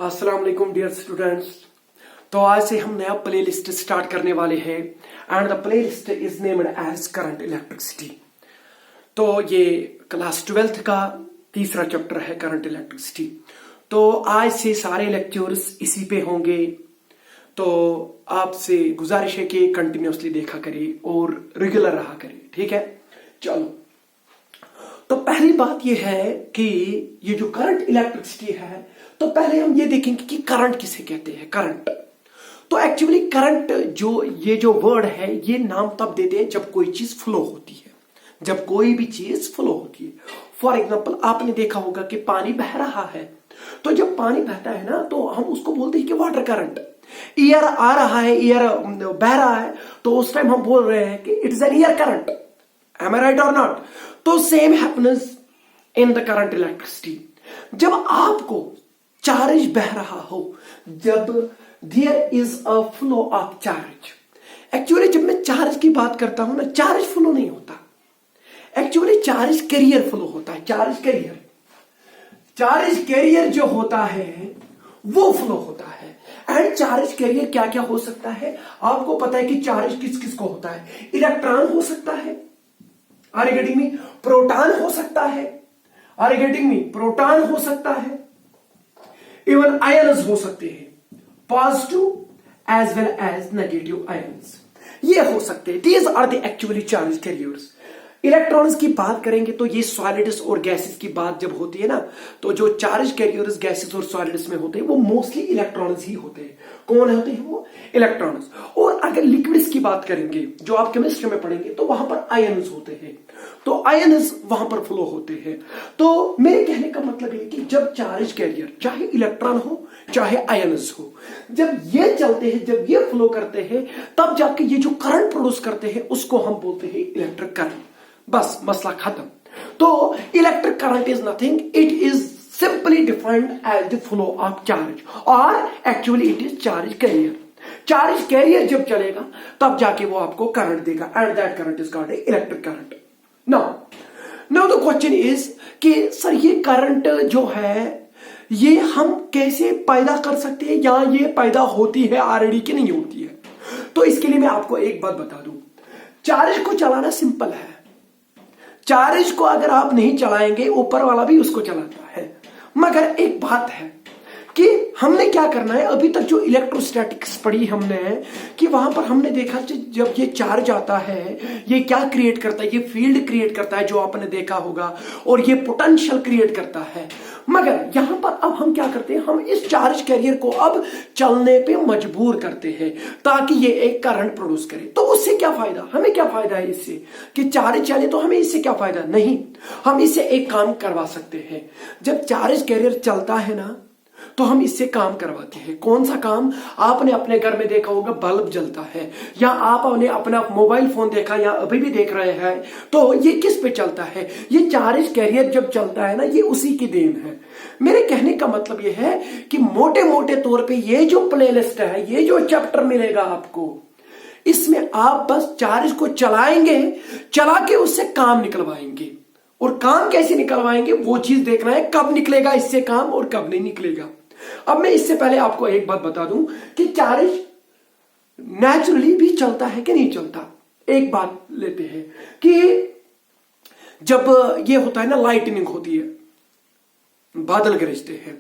अस्सलाम वालेकुम dear students. तो आज से हम नया प्लेलिस्ट स्टार्ट करने वाले हैं and the playlist is named as current electricity. तो ये क्लास 12th का तीसरा चैप्टर है करंट इलेक्ट्रिसिटी। तो आज से सारे लेक्चर्स इसी पे होंगे। तो आपसे गुजारिश है कि कंटिन्यूसली देखा करिए और रेगुलर रहा करिए, ठीक है। चलो, तो पहली बात यह है कि ये जो करंट इलेक्ट्रिसिटी है, तो पहले हम ये देखेंगे कि करंट किसे कहते हैं। करंट तो एक्चुअली करंट ये जो वर्ड है, ये नाम तब देते हैं जब कोई चीज फ्लो होती है, जब कोई भी चीज फ्लो होती है। फॉर एग्जाम्पल आपने देखा होगा कि पानी बह रहा है, तो जब पानी बहता है ना, तो हम उसको बोलते हैं कि वाटर करंट। एयर आ रहा है, एयर बह रहा है, तो उस टाइम हम बोल रहे हैं कि it is an air current. Am I right or not? तो same happens in the current electricity। जब आपको चार्ज बह रहा हो, जब there is a flow of charge। Actually जब मैं चार्ज की बात करता हूं ना, चार्ज फ्लो नहीं होता, एक्चुअली चार्ज कैरियर फ्लो होता है। चार्ज कैरियर जो होता है वो फ्लो होता है। एंड चार्ज कैरियर क्या क्या हो सकता है, आपको पता है कि चार्ज किस किस को होता है। इलेक्ट्रॉन हो सकता है, are you getting me? Proton हो सकता है, are you getting me? Proton हो सकता है, इवन आयन्स हो सकते हैं, positive as well as negative ions, ये हो सकते हैं। These are the actually charge carriers. Electrons की बात करेंगे तो ये सॉलिड्स और गैसेस की बात जब होती है ना, तो जो चार्ज कैरियर्स गैसेस और सॉलिड्स में होते हैं वो मोस्टली इलेक्ट्रॉन्स ही होते हैं। कौन होते हैं वो? इलेक्ट्रॉन्स। और अगर लिक्विड्स की बात करेंगे, जो आप केमिस्ट्री में पढ़ेंगे, तो वहां पर आयन्स होते हैं, तो आयन्स वहां पर फ्लो होते हैं। तो मेरे कहने का मतलब है कि जब चार्ज कैरियर, चाहे इलेक्ट्रॉन हो चाहे आयन्स हो, जब ये चलते हैं, जब ये फ्लो करते हैं, तब जाके ये जो करंट प्रोड्यूस करते हैं उसको हम बोलते हैं इलेक्ट्रिक करंट। बस मसला खत्म। तो electric current is nothing, it is simply defined as the flow of charge, और actually it is charge carrier. Charge carrier जब चलेगा तब जाके वो आपको करंट देगा, and that current is called electric current. Now the question is कि sir ये करंट जो है ये हम कैसे पैदा कर सकते हैं, या ये पैदा होती है ऑलरेडी कि नहीं होती है। तो इसके लिए मैं आपको एक बात बता दूं, चार्ज को चलाना सिंपल है। चार्ज को अगर आप नहीं चलाएंगे, ऊपर वाला भी उसको चलाता है। मगर एक बात है कि हमने क्या करना है, अभी तक जो इलेक्ट्रोस्टैटिक्स पढ़ी हमने, कि वहां पर हमने देखा कि जब ये चार्ज आता है ये क्या क्रिएट करता है, ये फील्ड क्रिएट करता है जो आपने देखा होगा, और ये पोटेंशियल क्रिएट करता है। मगर यहां पर अब हम क्या करते हैं, हम इस चार्ज कैरियर को अब चलने पे मजबूर करते हैं ताकि ये एक करंट प्रोड्यूस करे। तो उससे क्या फायदा, हमें क्या फायदा है इससे कि चार्ज चले, तो हमें इससे क्या फायदा? नहीं, हम इससे एक काम करवा सकते हैं। जब चार्ज कैरियर चलता है ना, तो हम इससे काम करवाते हैं। कौन सा काम? आपने अपने घर में देखा होगा, बल्ब जलता है, या आपने अपना मोबाइल फोन देखा, या अभी भी देख रहे हैं, तो ये किस पे चलता है? ये चार्ज कैरियर जब चलता है ना, ये उसी की देन है। मेरे कहने का मतलब ये है कि मोटे मोटे तौर पे ये जो प्लेलिस्ट है, ये जो चैप्टर मिलेगा आपको, इसमें आप बस चार्ज को चलाएंगे, चला के उससे काम निकलवाएंगे। और काम कैसे निकलवाएंगे वो चीज देखना है, कब निकलेगा इससे काम और कब नहीं निकलेगा। अब मैं इससे पहले आपको एक बात बता दूं कि चार्ज नेचुरली भी चलता है कि नहीं चलता। एक बात लेते हैं कि जब ये होता है ना, लाइटनिंग होती है, बादल गरजते हैं,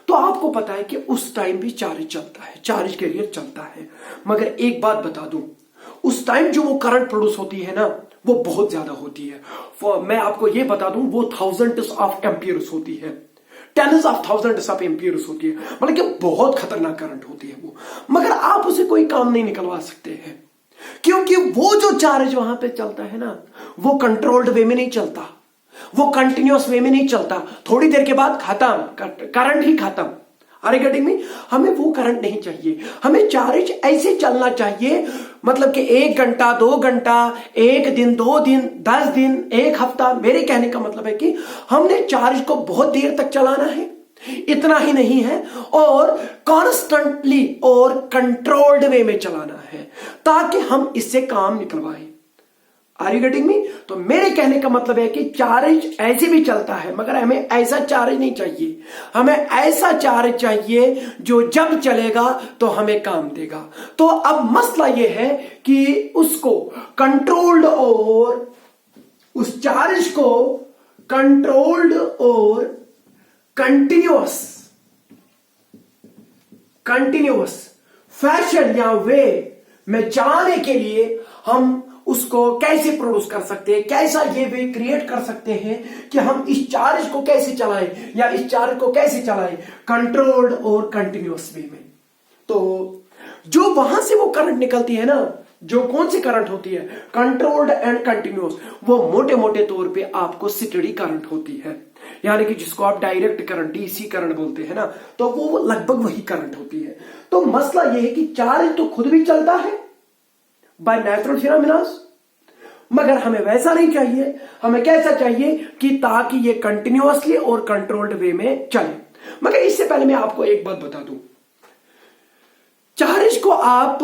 तो आपको पता है कि उस टाइम भी चार्ज चलता है, चार्ज कैरियर चलता है। मगर एक बात बता दूं, उस टाइम जो वो करंट प्रोड्यूस होती है ना, वो बहुत ज्यादा होती है। मैं आपको ये बता दूं, वो थाउजेंड्स ऑफ एम्पियर्स होती है, tens of thousands of amperes होती है, मतलब कि बहुत खतरनाक करंट होती है वो। मगर आप उसे कोई काम नहीं निकलवा सकते हैं, क्योंकि वो जो चार्ज वहां पे चलता है ना, वो कंट्रोल्ड वे में नहीं चलता, वो कंटिन्यूअस वे में नहीं चलता। थोड़ी देर के बाद खत्म, करंट ही खत्म। Are you getting me? हमें वो करंट नहीं चाहिए, हमें चार्ज ऐसे चलना चाहिए, मतलब कि 1 घंटा 2 घंटा, 1 दिन 2 दिन 10 दिन 1 हफ्ता। मेरे कहने का मतलब है कि हमने चार्ज को बहुत देर तक चलाना है, इतना ही नहीं है, और कॉन्स्टेंटली और कंट्रोल्ड वे में चलाना है ताकि हम इससे काम निकलवाएं। Are you getting me? तो मेरे कहने का मतलब है कि चार्ज ऐसे भी चलता है, मगर हमें ऐसा चार्ज नहीं चाहिए। हमें ऐसा चार्ज चाहिए जो जब चलेगा तो हमें काम देगा। तो अब मसला यह है कि उसको कंट्रोल्ड और उस चार्ज को कंट्रोल्ड और कंटिन्यूअस फैशन या वे में चलाने के लिए हम उसको कैसे प्रोड्यूस कर सकते हैं, कैसा ये वे क्रिएट कर सकते हैं कि हम इस चार्ज को कैसे चलाएं या इस चार्ज को कैसे चलाएं कंट्रोल्ड और कंटिन्यूअस वे में। तो जो वहां से वो करंट निकलती है ना, जो कौन सी करंट होती है, कंट्रोल्ड एंड कंटिन्यूअस, वो मोटे मोटे तौर पे आपको स्टडी करंट होती है, यानी कि जिसको आप डायरेक्ट करंट डीसी करंट बोलते हैं ना, तो वो लगभग वही करंट होती है। तो मसला यह है कि चार्ज तो खुद भी चलता है बाय नेचुरल फिनोमिनास, मगर हमें वैसा नहीं चाहिए। हमें कैसा चाहिए कि ताकि ये कंटिन्यूअसली और कंट्रोल्ड वे में चले। मगर इससे पहले मैं आपको एक बात बता दूं, चार्ज को आप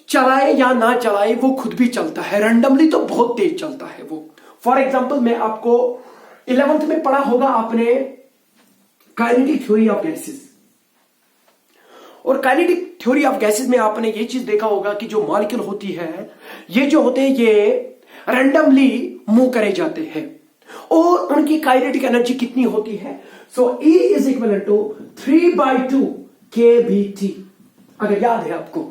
चलाए या ना चलाए वो खुद भी चलता है, रैंडमली तो बहुत तेज चलता है वो। फॉर एग्जाम्पल मैं आपको 11th में पढ़ा होगा आपने काइनेटिक थ्योरी ऑफ गैसेस, और काइनेटिक थ्योरी ऑफ गैसेस में आपने ये चीज देखा होगा कि जो मॉलिक्यूल होती है, ये जो होते हैं ये रैंडमली मूव करे जाते हैं और उनकी काइनेटिक एनर्जी कितनी होती है। So E is equal to 3/2 kBT। अगर याद है आपको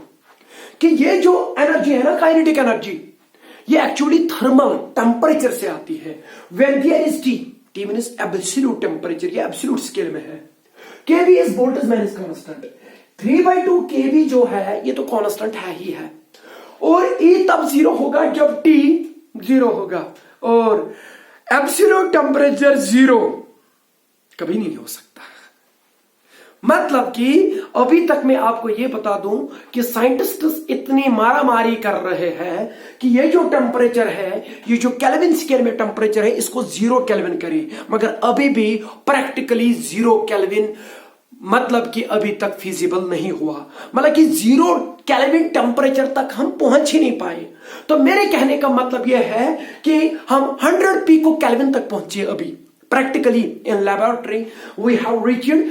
कि ये जो एनर्जी है ना, काइनेटिक एनर्जी, ये एक्चुअली थर्मल टेम्परेचर से आती है। When there is T means absolute temperature, ये एब्सोल्यूट स्केल में है। Kb is voltage minus constant. 3/2 kB जो है ये तो कांस्टेंट है ही है, और E तब 0 होगा जब T 0 होगा, और एब्सोल्यूट टेम्परेचर 0 कभी नहीं हो सकता। मतलब कि अभी तक मैं आपको यह बता दूं कि साइंटिस्ट इतनी मारामारी कर रहे हैं कि ये जो टेम्परेचर है, ये जो केल्विन स्केल में टेम्परेचर है, इसको 0 केल्विन करें, मगर अभी भी प्रैक्टिकली 0 केल्विन मतलब कि अभी तक फिजिबल नहीं हुआ। मतलब कि 0 केल्विन टेम्परेचर तक हम पहुंच ही नहीं पाए। तो मेरे कहने का मतलब यह है कि हम 100 पिको केल्विन तक पहुंचे अभी practically. In laboratory we have reached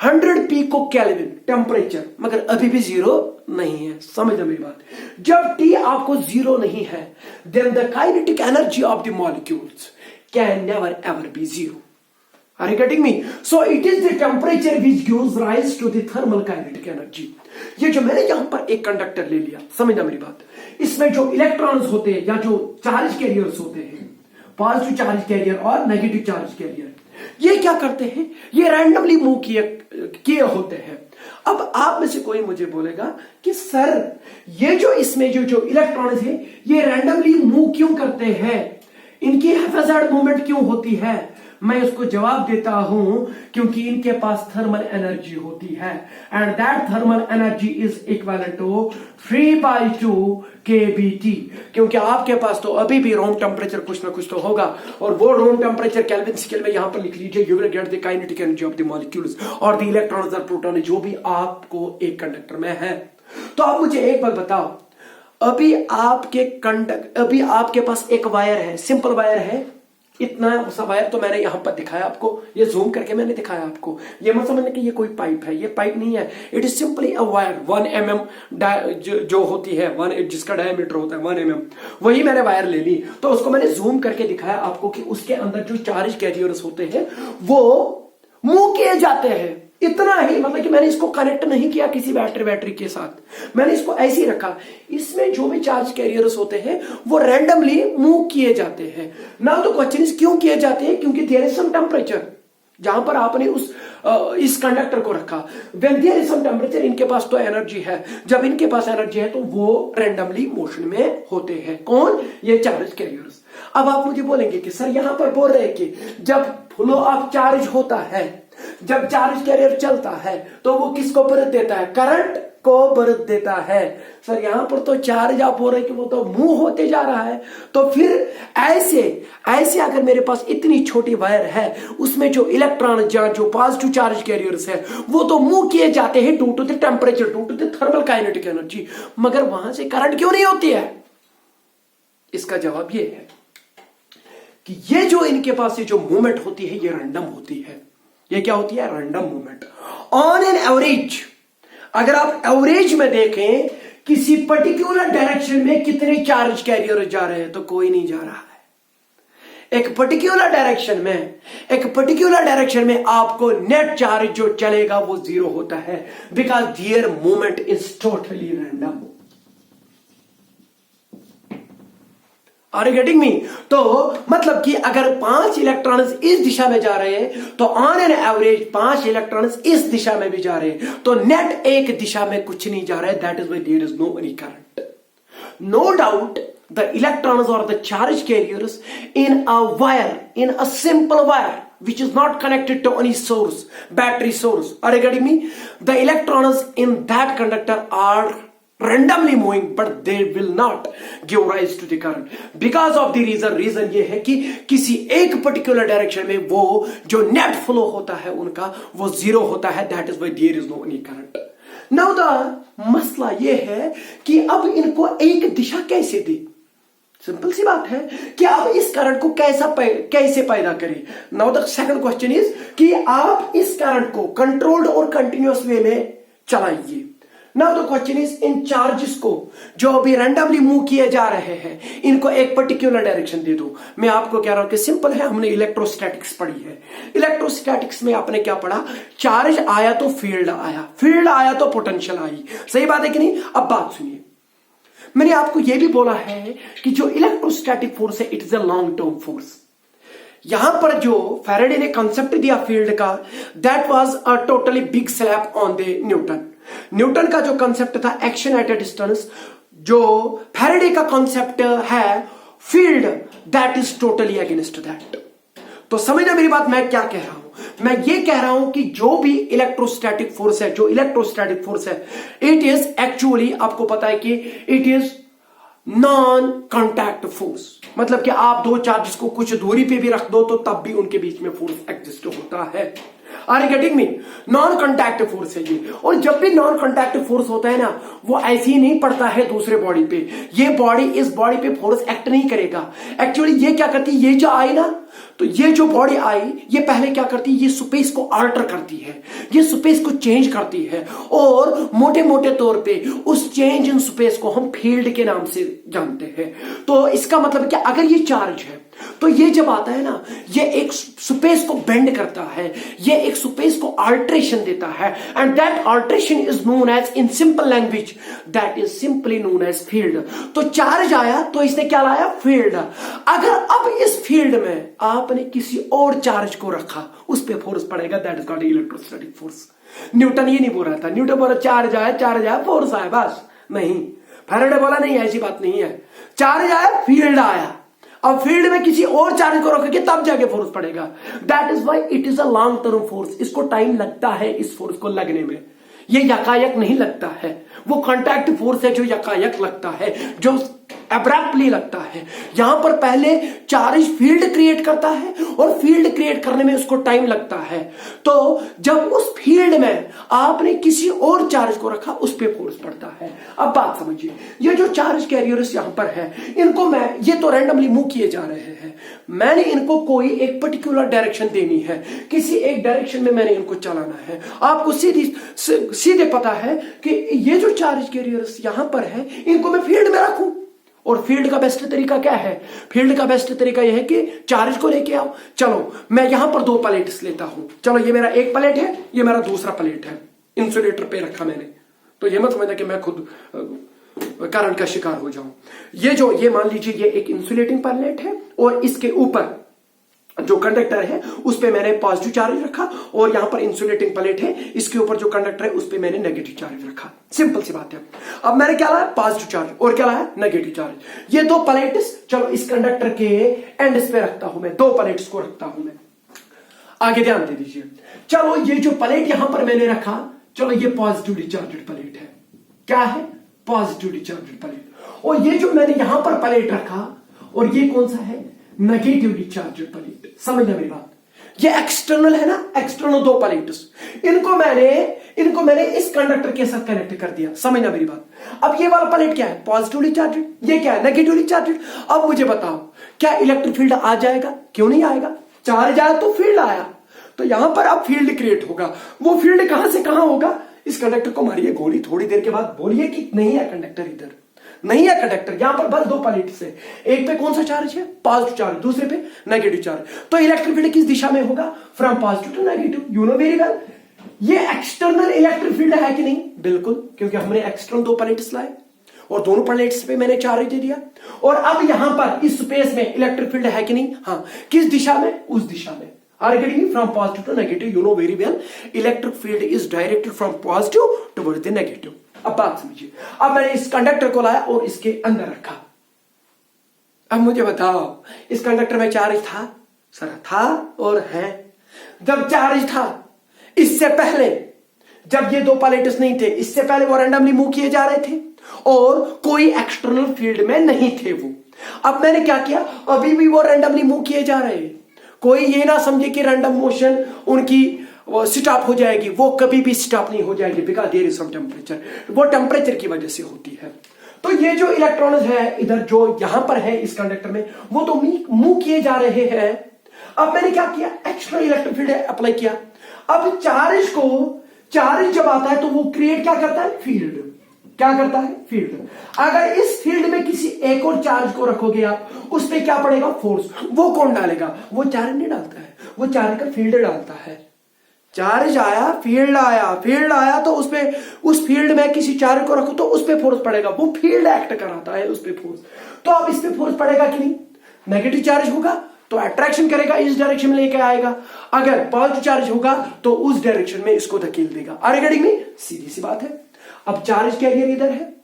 100 pico kelvin temperature, मगर अभी भी 0 नहीं है। समझ मेरी बात? जब T आपको 0 नहीं है, then the kinetic energy of the molecules can never ever be 0। Are you getting me? So it is the temperature which gives rise to the thermal kinetic energy. ये जो मैंने यहां पर एक कंडक्टर ले लिया, समझना मेरी बात, इसमें जो इलेक्ट्रॉन्स होते हैं या जो चार्ज कैरियर्स होते हैं, पॉजिटिव चार्ज कैरियर और नेगेटिव चार्ज कैरियर, ये क्या करते हैं, ये रैंडमली मूव किए होते हैं। अब आप में से कोई मुझे बोलेगा कि सर ये जो इसमें जो इलेक्ट्रॉन्स है ये रैंडमली मूव क्यों करते हैं, इनकी हैफेज़र्ड मूवमेंट क्यों होती है? मैं उसको जवाब देता हूं क्योंकि इनके पास थर्मल एनर्जी होती है, and that thermal energy is equal to 3/2 kBT। क्योंकि आपके पास तो अभी भी रूम टेम्परेचर कुछ ना कुछ तो होगा, और वो रूम टेम्परेचर केल्विन स्केल में यहां पर लिख लीजिए। You will get the kinetic energy of the molecules और द इलेक्ट्रॉन्स और प्रोटॉन जो भी आपको एक कंडक्टर में है। तो आप मुझे एक बात बताओ, अभी आपके पास एक वायर है, सिंपल वायर है, इतना सा वायर तो मैंने यहां पर दिखाया आपको, ये जूम करके मैंने दिखाया आपको। ये मत समझना कि ये कोई पाइप है, ये पाइप नहीं है, it is simply a wire 1 mm जो होती है, जिसका डायमीटर होता है 1 mm, वही मैंने वायर ले ली। तो उसको मैंने जूम करके दिखाया आपको कि उसके अंदर जो चार्ज कैरियर्स होते हैं वो मूव किए जाते हैं। इतना ही, मतलब कि मैंने इसको कनेक्ट नहीं किया किसी बैटरी के साथ, मैंने इसको ऐसे ही रखा। इसमें जो भी चार्ज कैरियर्स होते हैं वो रैंडमली मूव किए जाते हैं। नाउ द क्वेश्चन इज क्यों किए जाते हैं? क्योंकि देयर इज सम टेम्परेचर जहां पर आपने इस कंडक्टर को रखा। When there is some temperature, इनके पास तो एनर्जी है। जब इनके पास एनर्जी है तो वो रैंडमली मोशन में होते हैं। कौन? ये चार्ज कैरियर्स। अब आप मुझे बोलेंगे कि सर यहां पर बोल रहे हैं कि जब फ्लो ऑफ चार्ज होता है, जब चार्ज कैरियर चलता है तो वो किसको बरत देता है? करंट को बरत देता है। सर यहां पर तो चार्ज आप हो रहे कि वो तो मूव होते जा रहा है, तो फिर ऐसे अगर मेरे पास इतनी छोटी वायर है, उसमें जो इलेक्ट्रॉन जो पॉजिटिव चार्ज कैरियर्स है वो तो मूव किए जाते हैं due to the temperature, due to the thermal kinetic energy, मगर वहां से करंट क्यों नहीं होती है? इसका जवाब ये है कि ये जो इनके पास ये जो मूवमेंट होती है ये रैंडम होती है। ये क्या होती है? Random movement on an average. अगर आप एवरेज में देखें किसी पर्टिकुलर डायरेक्शन में कितने चार्ज कैरियर जा रहे हैं, तो कोई नहीं जा रहा है। एक पर्टिकुलर डायरेक्शन में आपको नेट चार्ज जो चलेगा वो 0 होता है, because their movement is totally random. Are you getting me? तो मतलब कि अगर 5 इलेक्ट्रॉन्स इस दिशा में जा रहे हैं तो ऑन एन एवरेज 5 इलेक्ट्रॉन्स इस दिशा में भी जा रहे हैं, तो नेट एक दिशा में कुछ नहीं जा रहा है। That is why there is no any current. No doubt the electrons or the charge carriers in a wire, in a simple wire which is not connected to any source, battery source. Are you getting me? The electrons in that conductor are randomly moving, but they will not give rise to the current because of the reason ये है कि किसी एक particular direction में वो जो net flow होता है उनका वो 0 होता है। That is why there is no any current. Now the मसला ये है कि अब इनको एक दिशा कैसे दी? सिंपल सी बात है कि आप इस करंट को कैसे पैदा करें। Now the second question is कि आप इस करंट को कंट्रोल्ड और कंटिन्यूअस वे में चलाइए। Now the question is in charges को जो अभी रैंडमली मूव किए जा रहे हैं इनको एक पर्टिकुलर डायरेक्शन दे दो। मैं आपको कह रहा हूं कि सिंपल है, हमने इलेक्ट्रोस्टैटिक्स पढ़ी है। इलेक्ट्रोस्टैटिक्स में आपने क्या पढ़ा? चार्ज आया तो फील्ड आया, फील्ड आया तो पोटेंशियल आई। सही बात है कि नहीं? अब बात सुनिए, मैंने आपको यह भी बोला है कि जो इलेक्ट्रोस्टैटिक फोर्स है it is a long term force. यहां पर जो फैराडे ने कंसेप्ट दिया फील्ड का, that was a totally big slap on the Newton. Newton का जो कंसेप्ट था एक्शन एट अ डिस्टेंस, जो फैराडे का कंसेप्ट है field, that is totally against that. तो समझना मेरी बात, मैं क्या कह रहा हूं? मैं ये कह रहा हूं कि जो भी इलेक्ट्रोस्टैटिक फोर्स है, जो इलेक्ट्रोस्टैटिक फोर्स है, इट इज एक्चुअली, आपको पता है कि it is non contact force. मतलब कि आप दो चार्जेस को कुछ दूरी पे भी रख दो तो तब भी उनके बीच में फोर्स एग्जिस्ट होता है। Are you getting me? Non contact force है ये। और जब भी नॉन कॉन्टैक्ट फोर्स होता है ना, वो ऐसे ही नहीं पड़ता है दूसरे बॉडी पे। ये बॉडी इस बॉडी पे फोर्स एक्ट नहीं करेगा। एक्चुअली ये क्या करती है, ये जो आई ना, तो ये जो बॉडी आई ये पहले क्या करती है, ये स्पेस को अल्टर करती है, ये स्पेस को चेंज करती है, और मोटे मोटे तौर पे उस चेंज इन स्पेस को हम फील्ड के नाम से जानते हैं। तो इसका मतलब क्या, अगर ये चार्ज है तो ये जब आता है ना, ये एक स्पेस को बेंड करता है, ये एक स्पेस को अल्टरेशन देता है, and that alteration is known as, in simple language, that is simply known as field. तो चार्ज आया तो इसने क्या लाया? फील्ड। अगर अब इस फील्ड में आपने किसी और चार्ज को रखा, उस पर फोर्स पड़ेगा, that is called electrostatic force. Newton ये नहीं बोल रहा था, न्यूटन बोला चार्ज आया फोर्स आया, बस। नहीं, फैराडे बोला नहीं, ऐसी बात नहीं है। चार्ज आया, फील्ड आया, अब फील्ड में किसी और चार्ज को रखोगे तब जाके फोर्स पड़ेगा। That is why it is a long term force. इसको टाइम लगता है इस फोर्स को लगने में, ये यकायक नहीं लगता है। वो कॉन्टैक्ट फोर्स है जो यकायक लगता है, जो एब्रप्टली लगता है। यहां पर पहले चार्ज फील्ड क्रिएट करता है और फील्ड क्रिएट करने में उसको टाइम लगता है। तो जब उस फील्ड में आपने किसी और चार्ज को रखा, उस पर फोर्स पड़ता है। अब बात समझिए, ये जो चार्ज कैरियर्स यहां पर है, इनको मैं, ये तो रैंडमली मूव किए जा रहे हैं, मैंने इनको कोई एक पर्टिकुलर डायरेक्शन देनी है, किसी एक डायरेक्शन में मैंने इनको चलाना है। आपको सीधे पता है कि ये जो चार्ज कैरियर्स यहां पर है, इनको मैं फील्ड में रखूं। और फील्ड का बेस्ट तरीका क्या है? फील्ड का बेस्ट तरीका यह है कि चार्ज को लेके आओ। चलो मैं यहां पर 2 प्लेट्स लेता हूं। चलो ये मेरा एक प्लेट है, ये मेरा दूसरा प्लेट है, इंसुलेटर पे रखा मैंने। तो ये मत समझना कि मैं खुद करंट का शिकार हो जाऊं। ये मान लीजिए ये एक इंसुलेटिंग प्लेट है, और इसके ऊपर जो कंडक्टर है उस पे मैंने पॉजिटिव चार्ज रखा, और यहां पर इंसुलेटिंग प्लेट है, इसके ऊपर जो कंडक्टर है उस पे मैंने नेगेटिव चार्ज रखा। सिंपल सी बात है। अब मैंने क्या लाया? पॉजिटिव चार्ज, और क्या लाया? Negative charge. ये 2 प्लेट्स, चलो इस कंडक्टर के एंड्स पे रखता हूं मैं, 2 प्लेट्स को रखता हूं मैं। आगे ध्यान दे दीजिए। चलो ये जो प्लेट यहां पर मैंने रखा, चलो ये पॉजिटिवली चार्जड प्लेट है। क्या है? Positively charged plate. और ये जो मैंने यहां पर प्लेट रखा, और ये कौन सा है? Negatively charged plate. समझना मेरी बात, ये एक्सटर्नल है ना, एक्सटर्नल 2 प्लेट्स, इनको मैंने इनको मैंने इस कंडक्टर के साथ कनेक्ट कर दिया, समझना मेरी बात। अब ये वाला प्लेट क्या है, पॉजिटिवली चार्जेड, ये क्या है, नेगेटिवली चार्जेड। अब मुझे बताओ क्या इलेक्ट्रिक फील्ड आ जाएगा, क्यों नहीं आएगा, चार्ज आया तो फील्ड आया, तो यहां पर अब फील्ड क्रिएट होगा। वो फील्ड कहां से कहां होगा, इस कंडक्टर को मारिए गोली, थोड़ी देर के बाद बोलिए कि नहीं है कंडक्टर, इधर नहीं है कंडक्टर, यहां पर बस दो प्लेट्स है, एक पे कौन सा चार्ज है, पॉजिटिव चार्ज, दूसरे पे नेगेटिव चार्ज। तो इलेक्ट्रिक फील्ड किस दिशा में होगा, from positive to negative, you know very well. ये एक्सटर्नल इलेक्ट्रिक फील्ड है कि नहीं, बिल्कुल, क्योंकि हमने एक्सटर्नल दो प्लेट्स लाए और दोनों प्लेट्स पे मैंने चार्ज दे दिया। और अब यहां पर इस स्पेस में इलेक्ट्रिक फील्ड है कि नहीं, हाँ, किस दिशा में, उस दिशा में, are getting from positive to negative, you know very well electric field is directed from positive towards the negative। अब बात समझिए, अब मैंने इस कंडक्टर को लाया और इसके अंदर रखा। अब मुझे बताओ इस कंडक्टर में चार्ज था, सर था और है। जब चार्ज था, इससे पहले जब ये दो प्लेट्स नहीं थे, इससे पहले वो रैंडमली मूव किए जा रहे थे और कोई एक्सटर्नल फील्ड में नहीं थे वो। अब मैंने क्या किया, अभी भी वो रैंडमली मूव किए जा रहे हैं। कोई ये ना समझे कि रैंडम मोशन उनकी स्टॉप हो जाएगी, वो कभी भी स्टॉप नहीं हो जाएगी, because there is some temperature, वो टेम्परेचर की वजह से होती है। तो ये जो इलेक्ट्रॉन्स है इधर जो यहां पर है इस कंडक्टर में, वो तो मूव किए जा रहे हैं। अब मैंने क्या किया, एक्स्ट्रा इलेक्ट्रिक फील्ड अप्लाई किया। अब चार्ज जब आता है तो वो क्रिएट क्या करता है, फील्ड, क्या करता है, फील्ड। अगर इस फील्ड में किसी एक और चार्ज को रखोगे आप, उस पर क्या पड़ेगा, फोर्स। वो कौन डालेगा, वो चार्ज नहीं डालता है, वो चार्ज का फील्ड डालता है। चार्ज आया, फील्ड आया, फील्ड आया तो उस फील्ड में किसी चार्ज को रखो तो उस पर फोर्स पड़ेगा, वो फील्ड एक्ट कराता है उस पर फोर्स। तो अब इस पे फोर्स पड़ेगा कि नहीं, नेगेटिव चार्ज होगा तो अट्रैक्शन करेगा, इस डायरेक्शन में लेके आएगा। अगर पॉजिटिव चार्ज होगा तो उस डायरेक्शन में इसको धकेल देगा। आर गेटिंग मी, सीधी सी बात है। अब चार्ज कैरियर इधर है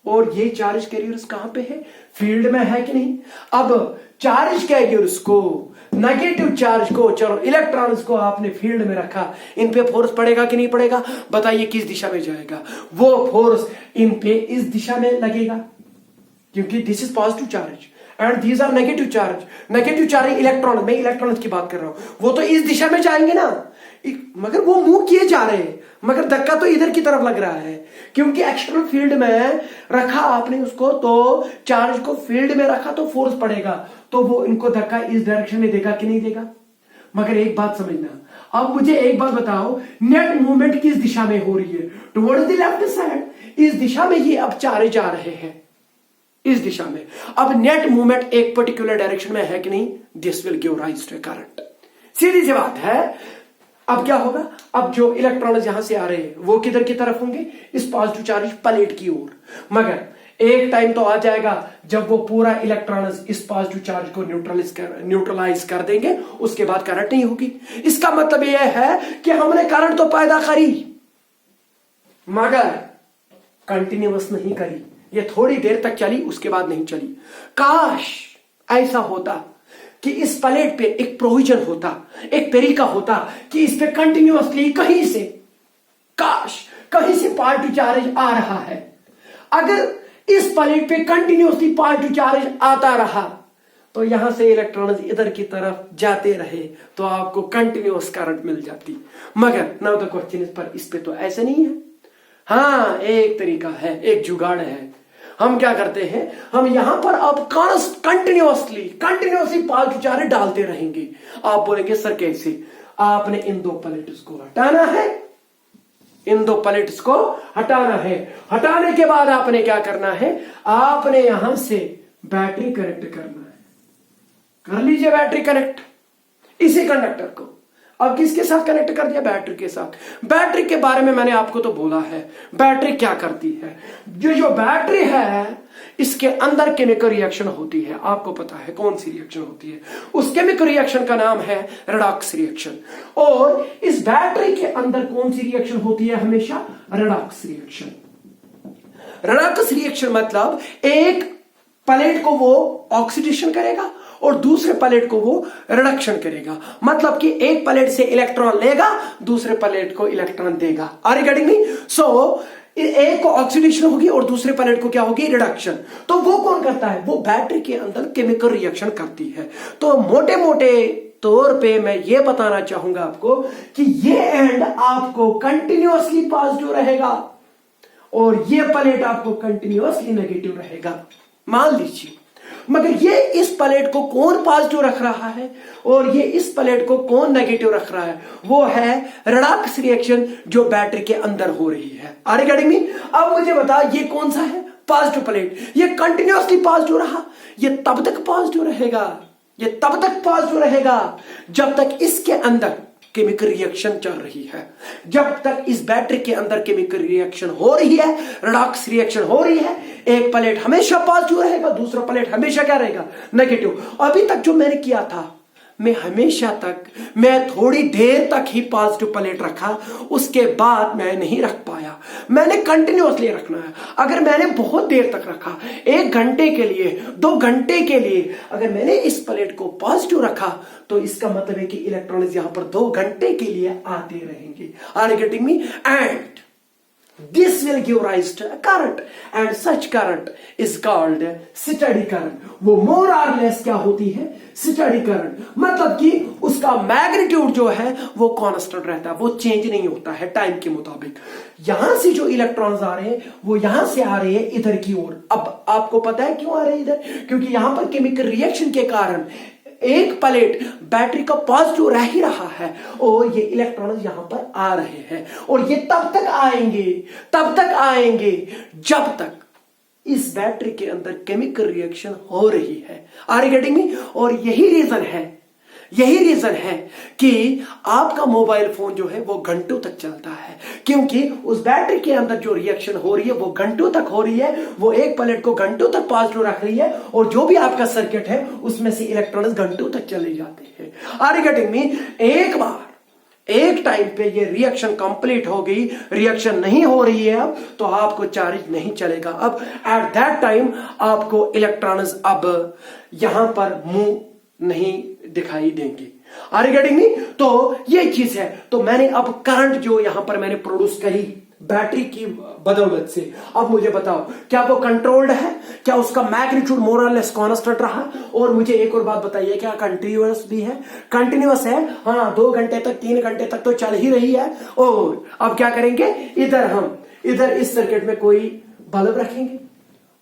और ये चार्ज कैरियर्स कहां पे है, फील्ड में है कि नहीं। अब चार्ज कैरियर्स को, नेगेटिव चार्ज को, चलो इलेक्ट्रॉन्स को आपने फील्ड में रखा, इन पे फोर्स पड़ेगा कि नहीं पड़ेगा, बताइए किस दिशा में जाएगा, वो फोर्स इन पे इस दिशा में लगेगा, क्योंकि this is positive charge and these are negative charge. Negative charge electron, मैं इलेक्ट्रॉन की बात कर रहा हूं, वो तो इस दिशा में जाएंगे ना, मगर वो मूव किए जा रहे हैं, मगर धक्का तो इधर की तरफ लग रहा है, क्योंकि एक्सटर्नल फील्ड में रखा आपने उसको, तो चार्ज को फील्ड में रखा तो फोर्स पड़ेगा, तो वो इनको धक्का इस डायरेक्शन में देगा कि नहीं देगा। मगर एक बात समझना, अब मुझे एक बात बताओ, नेट मूवमेंट किस दिशा में हो रही है, टुवर्ड्स द लेफ्ट साइड, इस दिशा में ही अब चार्ज आ रहे हैं, इस दिशा में। अब नेट मूवमेंट एक पर्टिकुलर डायरेक्शन में है कि नहीं, this will give rise to current, सीधी सी बात है। अब क्या होगा, अब जो इलेक्ट्रॉन यहां से आ रहे हैं वो किधर की तरफ होंगे, इस पॉजिटिव चार्ज प्लेट की ओर। मगर एक टाइम तो आ जाएगा जब वो पूरा इलेक्ट्रॉन इस पॉजिटिव चार्ज को न्यूट्रलाइज कर देंगे, उसके बाद करंट नहीं होगी। इसका मतलब यह है कि हमने करंट तो पैदा करी मगर कंटिन्यूअस नहीं करी, ये थोड़ी देर तक चली, उसके बाद नहीं चली। काश ऐसा होता कि इस प्लेट पे एक प्रोविजन होता, एक तरीका होता कि इस पे कंटिन्यूअसली कहीं से, काश कहीं से पॉजिटिव चार्ज आ रहा है। अगर इस प्लेट पे कंटिन्यूअसली पॉजिटिव चार्ज आता रहा तो यहां से इलेक्ट्रॉन इधर की तरफ जाते रहे तो आपको कंटिन्यूअस करंट मिल जाती। मगर नाउ द क्वेश्चन इज, पर इस पे तो ऐसा नहीं है। हाँ, एक तरीका है, एक जुगाड़ है। हम क्या करते हैं, हम यहां पर अब कंटिन्यूअसली पॉजिटिव चार्ज डालते रहेंगे। आप बोलेंगे सर कैसे, आपने इन दो प्लेट्स को हटाना है, इन दो प्लेट्स को हटाना है। हटाने के बाद आपने क्या करना है, आपने यहां से बैटरी कनेक्ट करना है। कर लीजिए बैटरी कनेक्ट, इसी कंडक्टर को। अब किसके साथ कनेक्ट कर दिया, बैटरी के साथ। बैटरी के बारे में मैंने आपको तो बोला है, बैटरी क्या करती है। जो बैटरी है इसके अंदर केमिकल रिएक्शन होती है, आपको पता है कौन सी रिएक्शन होती है, उस केमिकल रिएक्शन का नाम है रेडॉक्स रिएक्शन। और इस बैटरी के अंदर कौन सी रिएक्शन होती है, हमेशा रेडॉक्स रिएक्शन। रेडॉक्स रिएक्शन मतलब एक प्लेट को वो ऑक्सीडेशन करेगा और दूसरे प्लेट को वो रिडक्शन करेगा। मतलब कि एक प्लेट से इलेक्ट्रॉन लेगा, दूसरे प्लेट को इलेक्ट्रॉन देगा। Are you getting me? So एक को ऑक्सीडेशन होगी और दूसरे प्लेट को क्या होगी, रिडक्शन। तो वो कौन करता है, वो बैटरी के अंदर केमिकल रिएक्शन करती है। तो मोटे मोटे तौर पे मैं ये बताना चाहूंगा आपको कि ये एंड आपको कंटिन्यूअसली पॉजिटिव रहेगा और ये प्लेट आपको कंटिन्यूअसली नेगेटिव रहेगा, मान लीजिए। मगर ये इस प्लेट को कौन पॉजिटिव रख रहा है और ये इस प्लेट को कौन नेगेटिव रख रहा है, वो है रेडॉक्स रिएक्शन जो बैटरी के अंदर हो रही है। Are you getting me? अब मुझे बता ये कौन सा है? Positive plate. ये कंटिन्यूअसली पॉजिटिव रहा, ये तब तक पॉजिटिव रहेगा, ये तब तक पॉजिटिव रहेगा जब तक इसके अंदर केमिकल रिएक्शन चल रही है, जब तक इस बैटरी के अंदर केमिकल रिएक्शन हो रही है, रेडॉक्स रिएक्शन हो रही है। एक प्लेट हमेशा पॉजिटिव रहेगा, दूसरा प्लेट हमेशा क्या रहेगा? नेगेटिव। अभी तक जो मैंने किया था, मैं थोड़ी देर तक ही पॉजिटिव प्लेट रखा, उसके बाद मैं नहीं रख पाया। मैंने कंटिन्यूअसली रखना है। अगर मैंने बहुत देर तक रखा, 1 घंटे के लिए, 2 घंटे के लिए, अगर मैंने इस प्लेट को पॉजिटिव रखा तो इसका मतलब है कि इलेक्ट्रॉन्स यहां पर 2 घंटे के लिए आते रहेंगे। Are you getting me? And this will give rise to a current and such current is called steady current। वो more or less क्या होती है? steady current। मतलब कि उसका मैग्नीट्यूड जो है वो कांस्टेंट रहता है, वो चेंज नहीं होता है टाइम के मुताबिक। यहां से जो इलेक्ट्रॉन्स आ रहे हैं वो यहां से आ रहे हैं इधर की ओर। अब आपको पता है क्यों आ रहे हैं इधर? क्योंकि यहां पर केमिकल रिएक्शन के कारण एक प्लेट बैटरी का पॉजिटिव रह ही रहा है और ये इलेक्ट्रॉन्स यहां पर आ रहे हैं और ये तब तक आएंगे जब तक इस बैटरी के अंदर केमिकल रिएक्शन हो रही है। Are you getting me? और यही रीजन है कि आपका मोबाइल फोन जो है वो घंटों तक चलता है, क्योंकि उस बैटरी के अंदर जो रिएक्शन हो रही है वो घंटों तक हो रही है, वो एक प्लेट को घंटों तक पॉजिटिव रख रही है और जो भी आपका सर्किट है उसमें से इलेक्ट्रॉन्स घंटों तक चले जाते हैं। Are you getting me? एक टाइम पे ये रिएक्शन कंप्लीट हो गई, रिएक्शन नहीं हो रही है अब, तो आपको चार्ज नहीं चलेगा। अब एट दैट टाइम आपको इलेक्ट्रॉन्स अब यहां पर मुंह नहीं दिखाई देंगे। Are you getting me? तो ये चीज है। तो मैंने अब करंट जो यहां पर मैंने प्रोड्यूस करी बैटरी की बदौलत से, अब मुझे बताओ क्या वो कंट्रोल्ड है? क्या उसका मैग्नीट्यूड मोर और लेस कांस्टेंट रहा? और मुझे एक और बात बताइए, क्या कंटिन्यूअस भी है? कंटिन्यूअस है, हाँ। 2 घंटे तक, 3 घंटे तक तो चल ही रही है। और अब क्या करेंगे? इधर इस सर्किट में कोई बल्ब रखेंगे।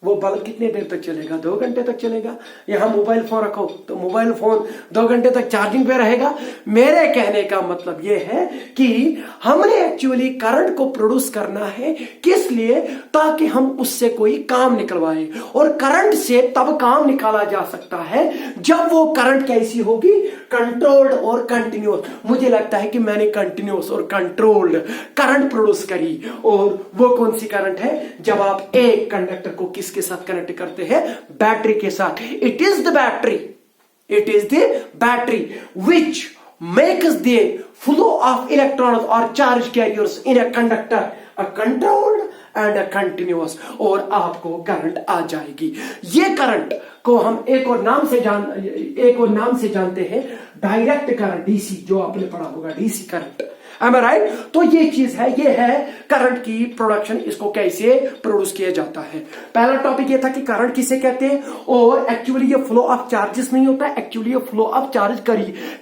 वो बल्ब कितने देर तक चलेगा? 2 घंटे तक चलेगा। यहां मोबाइल फोन रखो तो मोबाइल फोन 2 घंटे तक चार्जिंग पे रहेगा। मेरे कहने का मतलब यह है कि हमने एक्चुअली करंट को प्रोड्यूस करना है, किस लिए? ताकि हम उससे कोई काम निकलवाए। और करंट से तब काम निकाला जा सकता है जब वो करंट कैसी होगी? कंट्रोल्ड और कंटिन्यूअस। मुझे लगता है कि मैंने कंटिन्यूअस और कंट्रोल्ड करंट प्रोड्यूस करी। और वो कौन सी करंट है? जब आप एक कंडक्टर को किसके साथ कनेक्ट करते हैं? बैटरी के साथ। It is the battery which makes the flow of electrons or charge carriers in a conductor a controlled and a continuous। और आपको करंट आ जाएगी। ये करंट को हम एक और नाम से जानते हैं डायरेक्ट करंट, डीसी, जो आपने पढ़ा होगा, DC current. Am I right? तो ये चीज है, ये है करंट की प्रोडक्शन, इसको कैसे प्रोड्यूस किया जाता है। पहला टॉपिक ये था कि करंट किसे कहते हैं, और एक्चुअली ये फ्लो ऑफ चार्जेस नहीं होता है, एक्चुअली ये फ्लो ऑफ चार्ज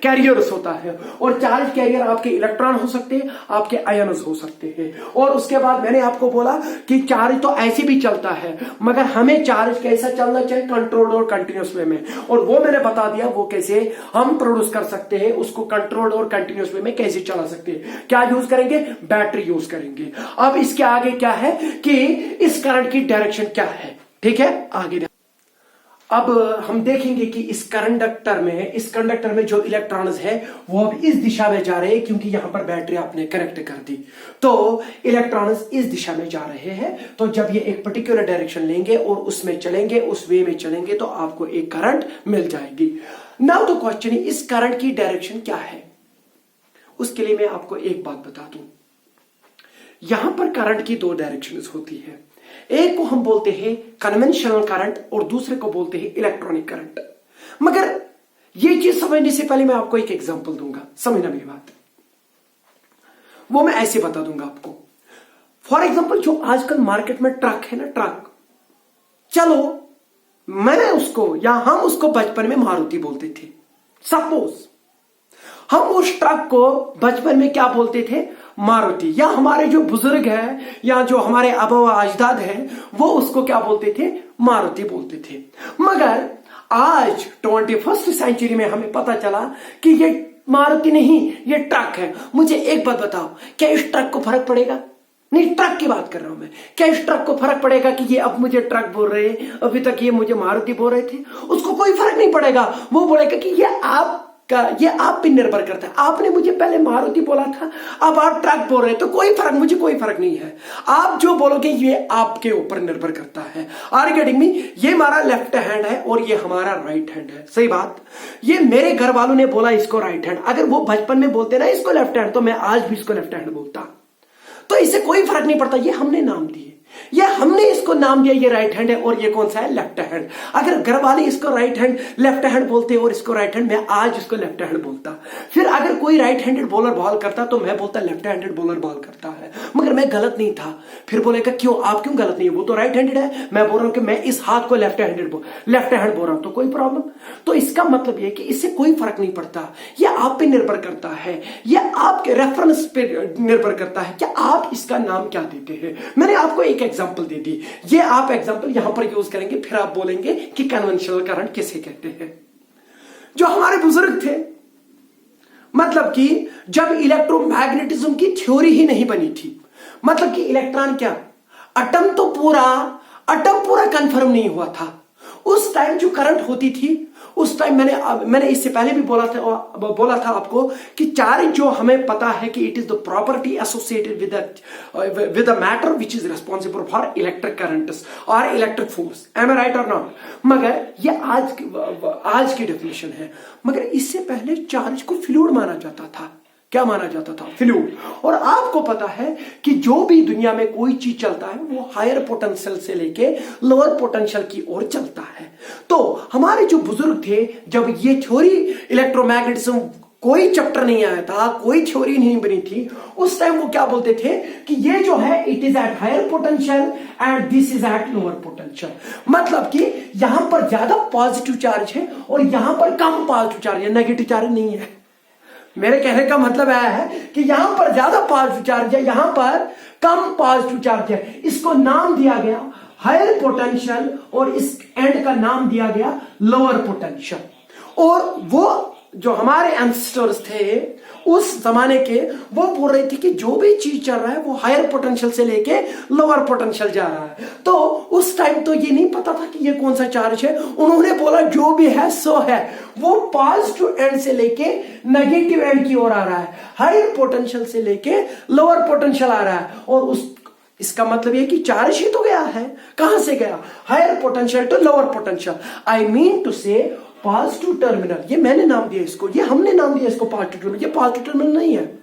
कैरियर्स होता है। और चार्ज कैरियर आपके इलेक्ट्रॉन हो सकते हैं, आपके आयन्स हो सकते हैं। और उसके बाद मैंने आपको बोला कि चार्ज तो ऐसे भी चलता है, मगर हमें चार्ज कैसा चलना चाहिए? कंट्रोल्ड और कंटिन्यूअस वे में। और वो मैंने बता दिया वो कैसे हम प्रोड्यूस कर सकते हैं, उसको कंट्रोल्ड और कंटिन्यूअस वे में कैसे चला सकते हैं। क्या यूज करेंगे? बैटरी यूज करेंगे। अब इसके आगे क्या है कि इस करंट की डायरेक्शन क्या है, ठीक है? आगे अब हम देखेंगे कि इस कंडक्टर में जो इलेक्ट्रॉन्स है वो अब इस दिशा में जा रहे हैं, क्योंकि यहां पर बैटरी आपने कनेक्ट कर दी, तो इलेक्ट्रॉन्स इस दिशा में जा रहे हैं। तो जब ये एक पर्टिकुलर डायरेक्शन लेंगे और उसमें चलेंगे, उस वे में चलेंगे, तो आपको एक करंट मिल जाएगी। नाउ द क्वेश्चन है, इस करंट की डायरेक्शन क्या है? उसके लिए मैं आपको एक बात बता दूं, यहां पर करंट की 2 डायरेक्शंस होती है। एक को हम बोलते हैं कन्वेंशनल करंट और दूसरे को बोलते हैं इलेक्ट्रॉनिक करंट। मगर ये चीज समझने से पहले मैं आपको एक एग्जांपल दूंगा, समझना मेरी बात। वो मैं ऐसे बता दूंगा आपको। फॉर एग्जांपल, जो आजकल मार्केट में ट्रक है ना, ट्रक, चलो मैं उसको या हम उसको बचपन में मारुति बोलते थे, सपोज हम उस ट्रक को बचपन में क्या बोलते थे? मारुति। या हमारे जो बुजुर्ग हैं या जो हमारे आबा अजदाद हैं वो उसको क्या बोलते थे? मारुति बोलते थे। मगर आज 21st सेंचुरी में हमें पता चला कि ये मारुति नहीं, ये ट्रक है। मुझे एक बात बताओ, क्या इस ट्रक को फर्क पड़ेगा? नहीं, ट्रक की बात कर रहा हूं मैं। क्या इस ट्रक को फर्क पड़ेगा कि ये अब मुझे ट्रक बोल रहे हैं, अभी तक ये मुझे मारुति बोल रहे थे? उसको कोई फर्क नहीं पड़ेगा। वो बोलेगा कि ये आप पे निर्भर करता है। आपने मुझे पहले मारुति बोला था, अब आप ट्रक बोल रहे हैं, तो मुझे कोई फर्क नहीं है। आप जो बोलोगे ये आपके ऊपर निर्भर करता है। Are getting me? ये हमारा लेफ्ट हैंड है और ये हमारा राइट हैंड है। सही बात। ये मेरे घर वालों ने बोला इसको राइट हैंड। अगर वो बचपन में बोलते ना इसको लेफ्ट हैंड, तो मैं आज भी इसको लेफ्ट हैंड बोलता। तो इससे कोई फर्क नहीं पड़ता। ये हमने नाम दिए, ये हमने इसको नाम दिया, ये राइट हैंड है और ये कौन सा है? Left hand. अगर घर वाले इसको राइट हैंड लेफ्ट हैंड बोलते और इसको राइट हैंड, मैं आज इसको लेफ्ट हैंड बोलता। फिर अगर कोई राइट हैंडेड बॉलर बॉल करता तो मैं बोलता लेफ्ट हैंडेड बॉलर बॉल करता है। मगर मैं गलत नहीं था। फिर बोलेगा क्यों, आप क्यों गलत नहीं है? वो तो राइट हैंडेड है, मैं बोल रहा हूं कि मैं इस हाथ को लेफ्ट हैंड बोल रहा हूं, तो कोई प्रॉब्लम? तो इसका मतलब यह कि इससे कोई फर्क नहीं पड़ता। यह आप पे निर्भर करता है, यह आपके रेफरेंस पे निर्भर करता है कि आप इसका नाम क्या देते हैं। मैंने आपको एक एग्जांपल दे दी, ये आप एग्जांपल यहां पर यूज करेंगे, फिर आप बोलेंगे कि कन्वेंशनल करंट किसे कहते हैं। जो हमारे बुजुर्ग थे, मतलब कि जब इलेक्ट्रोमैग्नेटिज्म की थ्योरी ही नहीं बनी थी, मतलब कि इलेक्ट्रॉन क्या, एटम पूरा कंफर्म नहीं हुआ था। उस टाइम जो करंट होती थी, उस टाइम मैंने इससे पहले भी बोला था आपको कि चार्ज जो हमें पता है कि it is the property associated with the matter which is responsible for electric currents और इलेक्ट्रिक फोर्स। एम आई राइट और नॉट? मगर ये आज की डेफिनेशन है। मगर इससे पहले चार्ज को फ्लूइड माना जाता था। क्या माना जाता था? फ्लूइड। और आपको पता है कि जो भी दुनिया में कोई चीज चलता है वो हायर पोटेंशियल से लेके लोअर पोटेंशियल की ओर चलता है। तो हमारे जो बुजुर्ग थे, जब ये थ्योरी इलेक्ट्रोमैग्नेटिज्म कोई चैप्टर नहीं आया था, कोई थ्योरी नहीं बनी थी, उस टाइम वो क्या बोलते थे कि ये जो है it is at higher potential and this is at lower potential. मतलब कि यहां पर ज्यादा पॉजिटिव चार्ज है और यहां पर कम पॉजिटिव चार्ज है, नेगेटिव चार्ज नहीं है। मेरे कहने का मतलब है कि यहां पर ज्यादा पॉजिटिव चार्ज है, यहां पर कम पॉजिटिव चार्ज है। इसको नाम दिया गया हायर पोटेंशियल और इस एंड का नाम दिया गया लोअर पोटेंशियल। और वो जो हमारे एंसेस्टर्स थे उस जमाने के, वो बोल रहे थे कि जो भी चीज चल रहा है वो हायर पोटेंशियल से लेके लोअर पोटेंशियल जा रहा है। तो उस टाइम तो ये नहीं पता था कि ये कौन सा चार्ज है। उन्होंने बोला जो भी है सो है, वो पॉजिटिव एंड से लेके नेगेटिव एंड की ओर आ रहा है, हायर पोटेंशियल से लेके लोअर पोटेंशियल आ रहा है। और इसका मतलब ये कि चार्ज ही तो गया है। कहां से गया? Higher potential to lower potential. I mean to से पॉजिटिव टर्मिनल, ये मैंने नाम दिया इसको, ये हमने नाम दिया इसको पॉजिटिव टर्मिनल। ये पॉजिटिव टर्मिनल नहीं है।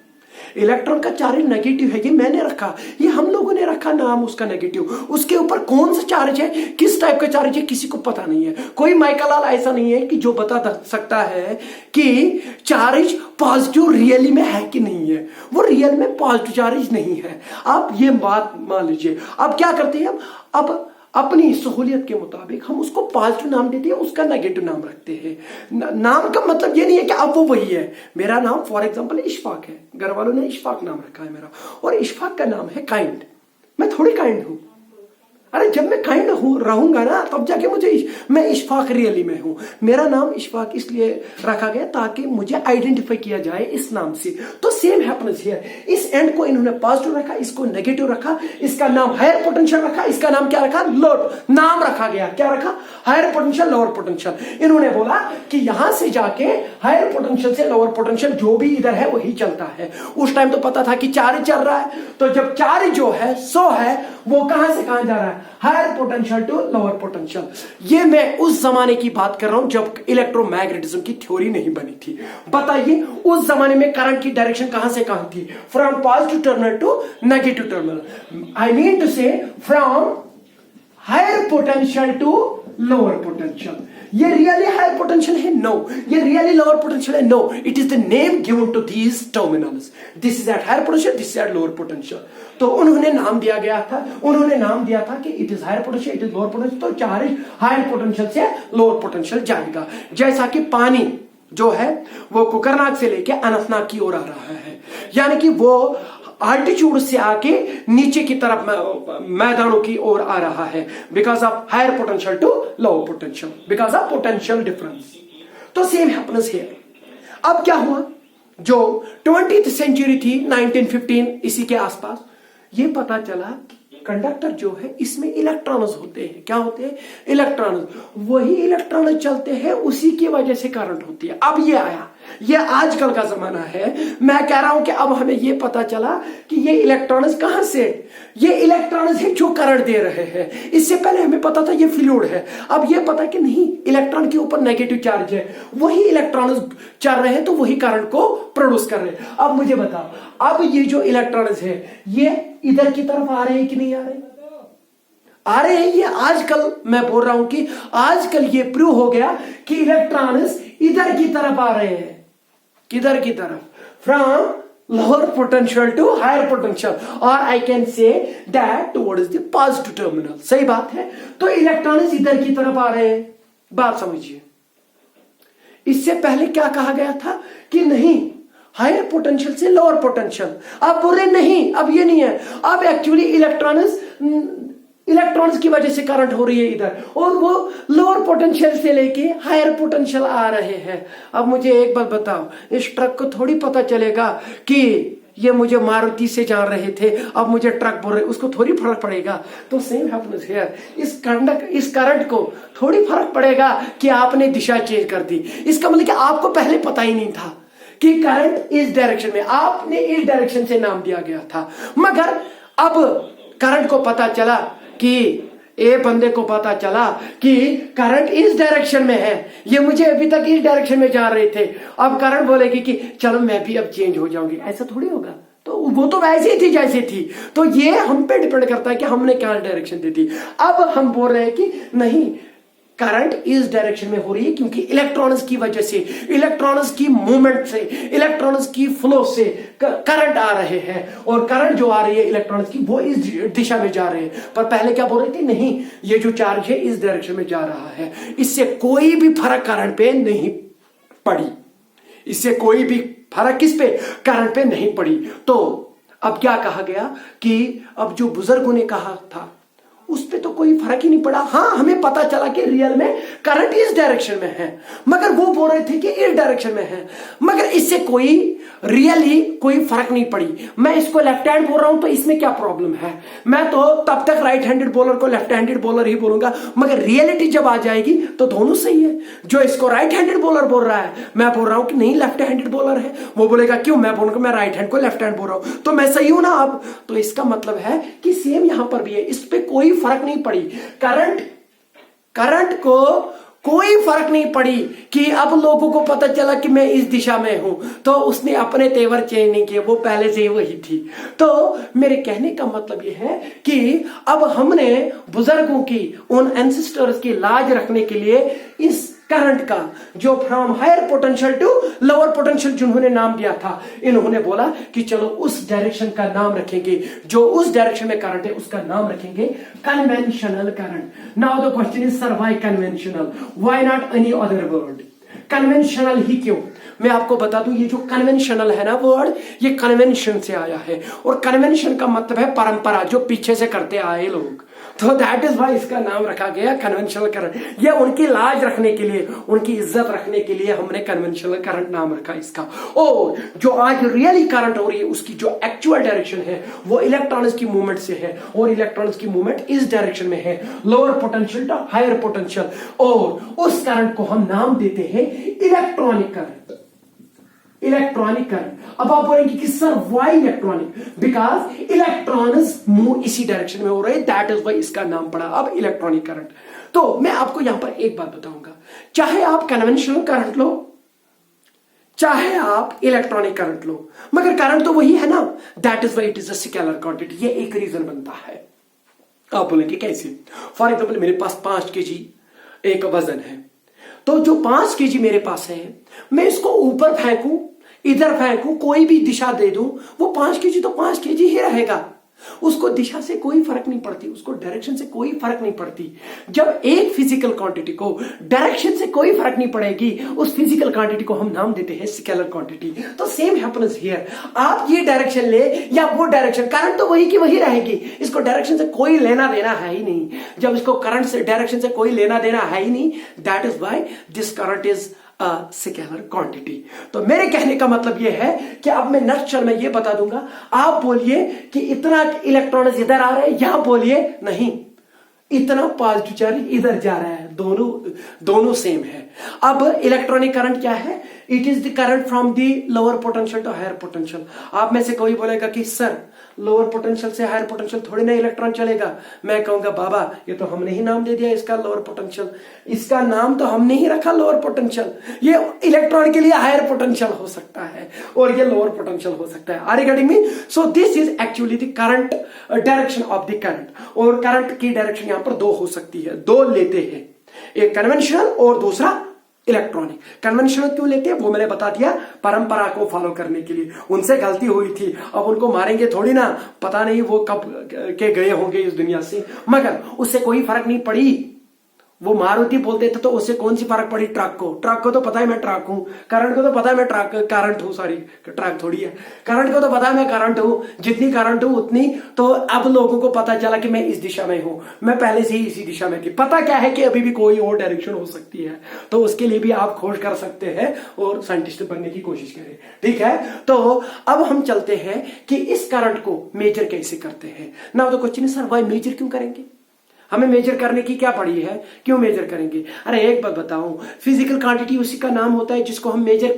इलेक्ट्रॉन का चार्ज नेगेटिव है, ये मैंने रखा, ये हम लोगों ने रखा नाम उसका नेगेटिव। उसके ऊपर कौन सा चार्ज है, किस टाइप का चार्ज है, किसी को पता नहीं है। कोई माइकल ऐसा नहीं है कि जो बता सकता है कि चार्ज पॉजिटिव रियली में है कि नहीं है। वो रियल में पॉजिटिव चार्ज नहीं है। आप ये बात मान लीजिए। अब क्या करते हैं, अब अपनी सहूलियत के मुताबिक हम उसको पॉजिटिव नाम देते हैं, उसका नेगेटिव नाम रखते हैं। नाम का मतलब ये नहीं है कि अब वो वही है। मेरा नाम फॉर एग्जांपल इशफाक है, घर वालों ने इशफाक नाम रखा है मेरा, और इशफाक का नाम है काइंड। मैं थोड़ी काइंड हूं। अरे जब मैं काइंड रहूंगा ना तब जाके मैं इशफाक रियली में हूं। मेरा नाम इशफाक इसलिए रखा गया ताकि मुझे आइडेंटिफाई किया जाए इस नाम से। तो सेम हैपन्स हियर। इस एंड को इन्होंने पॉजिटिव रखा, इसको नेगेटिव रखा, इसका नाम हायर पोटेंशियल रखा, इसका नाम क्या रखा? लोअर। नाम रखा गया, क्या रखा? Higher potential lower potential. इन्होंने बोला कि यहां से जाके हायर पोटेंशियल से लोअर पोटेंशियल जो भी इधर है वही चलता है। उस टाइम तो पता था कि चार्ज चल रहा है, तो जब चार्ज जो है सो है, वो कहां से कहां जा रहा है? Higher potential to lower potential. ये मैं उस जमाने की बात कर रहा हूं जब इलेक्ट्रोमैग्नेटिज्म की थ्योरी नहीं बनी थी। बताइए उस जमाने में करंट की डायरेक्शन कहां से कहां थी? From positive terminal to negative terminal. I mean to say from higher potential to lower potential. ये रियली हायर पोटेंशियल है? नो। ये रियली लोअर पोटेंशियल है? No. It is the name given to these terminals. This is at higher potential, this is at lower potential. तो उन्होंने नाम दिया था कि it is higher potential, it is lower potential. तो charge higher potential से lower potential जाएगा। जैसा कि पानी जो है वो कुकरनाग से लेके अनंतनाग की ओर आ रहा है, यानी कि वो आल्टीट्यूड से आके नीचे की तरफ मैदानों की ओर आ रहा है, because of higher potential to lower potential, because of potential difference. तो सेम हैपन्स हियर। अब क्या हुआ, जो 20th सेंचुरी थी 1915 इसी के आसपास, ये पता चला कंडक्टर जो है इसमें इलेक्ट्रॉन्स होते हैं। क्या होते हैं? इलेक्ट्रॉन्स। वही इलेक्ट्रॉन चलते हैं, उसी की वजह से करंट होती है। अब ये आया, ये आजकल का जमाना है। मैं कह रहा हूं कि अब हमें ये पता चला कि ये इलेक्ट्रॉन्स कहां से, ये इलेक्ट्रॉन्स है जो करंट दे रहे हैं। इससे पहले हमें पता था ये फ्लूइड है, अब ये पता कि नहीं, इलेक्ट्रॉन के ऊपर नेगेटिव चार्ज है, वही इलेक्ट्रॉन्स चल रहे हैं तो वही करंट को प्रोड्यूस कर रहे हैं। अब मुझे बताओ, अब ये जो इलेक्ट्रॉन्स है ये इधर की तरफ आ रहे हैं कि नहीं आ रहे? आ रहे हैं। ये आजकल मैं बोल रहा हूं कि आजकल ये प्रूव हो गया कि इलेक्ट्रॉन्स इधर की तरफ आ रहे हैं। किधर की तरफ? From lower potential to higher potential, और I can say that towards the positive terminal. सही बात है। तो इलेक्ट्रॉन्स इधर की तरफ आ रहे हैं। बात समझिए, इससे पहले क्या कहा गया था कि नहीं, हायर पोटेंशियल से लोअर पोटेंशियल। आप बोल रहे नहीं, अब ये नहीं है। अब एक्चुअली इलेक्ट्रॉन्स की वजह से करंट हो रही है इधर, और वो लोअर पोटेंशियल से लेके हायर पोटेंशियल आ रहे हैं। अब मुझे एक बात बताओ, इस ट्रक को थोड़ी पता चलेगा कि ये मुझे मारुति से जान रहे थे, अब मुझे ट्रक बोल रहे, उसको थोड़ी फर्क पड़ेगा। तो सेम हैपन्स हियर। इस करंट को थोड़ी फर्क पड़ेगा कि आपने दिशा चेंज कर दी। इसका मतलब कि आपको पहले पता ही नहीं था कि करंट इस डायरेक्शन में, आपने इस डायरेक्शन से नाम दिया गया था। मगर अब करंट को पता चला कि ए बंदे को पता चला कि करंट इस डायरेक्शन में है, ये मुझे अभी तक इस डायरेक्शन में जा रहे थे, अब करंट बोलेगी कि चलो मैं भी अब चेंज हो जाऊंगी। ऐसा थोड़ी होगा। तो वो तो वैसे ही थी जैसे थी। तो ये हम पे डिपेंड करता है कि हमने क्या डायरेक्शन दी थी। अब हम बोल रहे हैं कि नहीं, करंट इस डायरेक्शन में हो रही है क्योंकि इलेक्ट्रॉन्स की वजह से, इलेक्ट्रॉन्स की मूवमेंट से, इलेक्ट्रॉन्स की फ्लो से करंट आ रहे हैं, और करंट जो आ रही है इलेक्ट्रॉन्स की वो इस दिशा में जा रहे हैं। पर पहले क्या बोल रहे थे? नहीं, ये जो चार्ज है इस डायरेक्शन में जा रहा है। इससे कोई भी फर्क करंट पे नहीं पड़ी। इससे कोई भी फर्क किस पे? करंट पे नहीं पड़ी। तो अब क्या कहा गया कि अब जो बुजुर्गों ने कहा था उस पे तो कोई फर्क ही नहीं पड़ा। हाँ, हमें पता चला कि रियल में करंट इस डायरेक्शन में है, मगर वो बोल रहे थे कि इस डायरेक्शन में है, मगर इससे कोई रियली कोई फर्क नहीं पड़ी। मैं इसको लेफ्ट हैंड बोल रहा हूं तो इसमें क्या प्रॉब्लम है? मैं तो तब तक राइट हैंडेड बॉलर को लेफ्ट हैंडेड बॉलर ही बोलूंगा, मगर रियलिटी जब आ जाएगी तो दोनों सही है। जो इसको राइट हैंडेड बॉलर बोल रहा है, मैं बोल रहा हूं कि नहीं लेफ्ट हैंडेड बॉलर है, वो बोलेगा क्यों? मैं बोलूंगा मैं राइट हैंड को लेफ्ट हैंड बोल रहा हूं, तो मैं सही हूं ना। अब तो इसका मतलब है कि सेम यहां पर भी है, इस पे कोई फर्क नहीं पड़ी। करंट को कोई फर्क नहीं पड़ी कि अब लोगों को पता चला कि मैं इस दिशा में हूं, तो उसने अपने तेवर चेंज नहीं किए, वो पहले से ही वही थी। तो मेरे कहने का मतलब यह है कि अब हमने बुजुर्गों की, उन एंसेस्टर्स की लाज रखने के लिए इस करंट का जो from higher potential to lower potential जिन्होंने नाम दिया था, इन्होंने बोला कि चलो उस डायरेक्शन का नाम रखेंगे, जो उस डायरेक्शन में करंट है उसका नाम रखेंगे conventional current. Now the question is sir, why conventional? Why not any other word? Conventional ही क्यों? मैं आपको बता दूं, ये जो कन्वेंशनल है ना वर्ड, ये कन्वेंशन से आया है, और कन्वेंशन का मतलब है परंपरा, जो पीछे से करते आए लोग। तो दैट इज व्हाई इसका नाम रखा गया कन्वेंशनल करंट। ये उनकी लाज रखने के लिए, उनकी इज्जत रखने के लिए हमने कन्वेंशनल करंट नाम रखा इसका। और जो आज रियली करंट हो रही है उसकी जो एक्चुअल डायरेक्शन है वो इलेक्ट्रॉन्स की मूवमेंट से है, और इलेक्ट्रॉन्स की मूवमेंट इस डायरेक्शन में है, lower potential to higher potential. और उस करंट को हम नाम देते हैं इलेक्ट्रॉनिक करंट। Electronic current. अब आप बोलेंगे कि sir why electronic? Because electrons move इसी डायरेक्शन में हो रहे, दैट इज व्हाई इसका नाम पड़ा अब इलेक्ट्रॉनिक करंट। तो मैं आपको यहां पर एक बात बताऊंगा, चाहे आप कन्वेंशनल करंट लो, चाहे आप इलेक्ट्रॉनिक करंट लो, मगर करंट तो वही है ना। That is why it is a scalar quantity. ये एक रीजन बनता है। आप बोलेंगे कैसे? फॉर एग्जाम्पल मेरे पास 5 kg एक वजन है, तो जो 5 kg मेरे पास है, मैं इसको ऊपर फेंकूं, इधर फेंकूं, कोई भी दिशा दे दूं, वो 5 kg तो 5 kg ही रहेगा। उसको दिशा से कोई फर्क नहीं पड़ती, उसको डायरेक्शन से कोई फर्क नहीं पड़ती। जब एक फिजिकल क्वांटिटी को डायरेक्शन से कोई फर्क नहीं पड़ेगी, उस फिजिकल क्वांटिटी को हम नाम देते हैं स्केलर क्वांटिटी। तो सेम हैपन्स हियर, आप ये डायरेक्शन ले या वो डायरेक्शन, करंट तो वही की वही रहेगी, इसको डायरेक्शन से कोई लेना देना है ही नहीं। जब इसको करंट से डायरेक्शन से कोई लेना देना है ही नहीं, that is why this current is scalar quantity. तो मेरे कहने का मतलब यह है कि अब मैं नटशल में यह बता दूंगा, आप बोलिए कि इतना इलेक्ट्रॉन इधर आ रहा है, यहां बोलिए नहीं इतना पॉजिटिव चार्ज इधर जा रहा है, दोनों सेम है। अब इलेक्ट्रॉनिक करंट क्या है? It is the current from the lower potential to higher potential. आप में से कोई बोलेगा कि सर लोअर पोटेंशियल से हायर पोटेंशियल थोड़ी ना इलेक्ट्रॉन चलेगा। मैं कहूंगा बाबा ये तो हमने ही नाम दे दिया इसका लोअर पोटेंशियल, इसका नाम तो हमने ही रखा लोअर पोटेंशियल। ये इलेक्ट्रॉन के लिए हायर पोटेंशियल हो सकता है और ये लोअर पोटेंशियल हो सकता है। Are you getting me? So this is actually the current direction of the current. और करंट की डायरेक्शन यहां पर दो हो सकती है, दो लेते हैं, एक कन्वेंशनल और दूसरा इलेक्ट्रॉनिक। कन्वेंशनल क्यों लेते हैं वो मैंने बता दिया, परंपरा को फॉलो करने के लिए। उनसे गलती हुई थी, अब उनको मारेंगे थोड़ी ना, पता नहीं वो कब के गए होंगे इस दुनिया से, मगर उससे कोई फर्क नहीं पड़ी। वो मारुति बोलते थे तो उससे कौन सी फर्क पड़ी ट्रक को तो पता है मैं ट्रक हूं, करंट को तो पता है मैं करंट हूं, सॉरी ट्रक थोड़ी है, करंट को तो पता है मैं करंट हूं, जितनी करंट हूं उतनी। तो अब लोगों को पता चला कि मैं इस दिशा में हूं, मैं पहले से ही इसी दिशा में थी। पता क्या है कि अभी भी कोई और डायरेक्शन हो सकती है, तो उसके लिए भी आप खोज कर सकते हैं और साइंटिस्ट बनने की कोशिश करें, ठीक है। तो अब हम चलते हैं कि इस करंट को मेजर कैसे करते हैं। Now the question is sir why measure क्यों करेंगे, हमें मेजर करने की क्या पड़ी है, क्यों मेजर करेंगे? अरे एक बात बताऊं, फिजिकल क्वांटिटी उसी का नाम होता है जिसको हम मेजर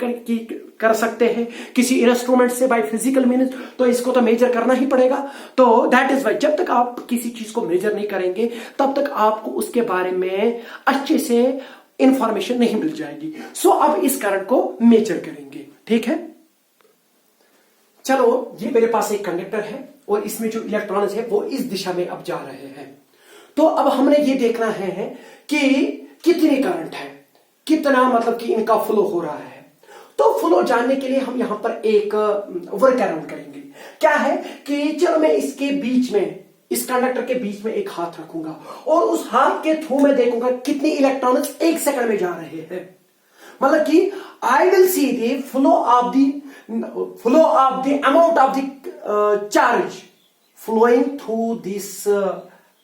कर सकते हैं किसी इंस्ट्रूमेंट से बाय फिजिकल मीन्स, तो इसको तो मेजर करना ही पड़ेगा। तो दैट इज वाई जब तक आप किसी चीज को मेजर नहीं करेंगे तब तक आपको उसके बारे में अच्छे से इंफॉर्मेशन नहीं मिल जाएगी। सो अब इस करंट को मेजर करेंगे, ठीक है। चलो ये मेरे पास एक कंडक्टर है और इसमें जो इलेक्ट्रॉन्स है वो इस दिशा में अब जा रहे हैं। तो अब हमने ये देखना है कि कितनी करंट है, कितना मतलब कि इनका फ्लो हो रहा है। तो फ्लो जानने के लिए हम यहां पर एक वर्क अराउंड करेंगे। क्या है कि चलो मैं इसके बीच में, इस कंडक्टर के बीच में एक हाथ रखूंगा और उस हाथ के थ्रू में देखूंगा कितनी इलेक्ट्रॉन्स एक सेकंड में जा रहे हैं। मतलब कि I will see the flow of the amount of the charge flowing through this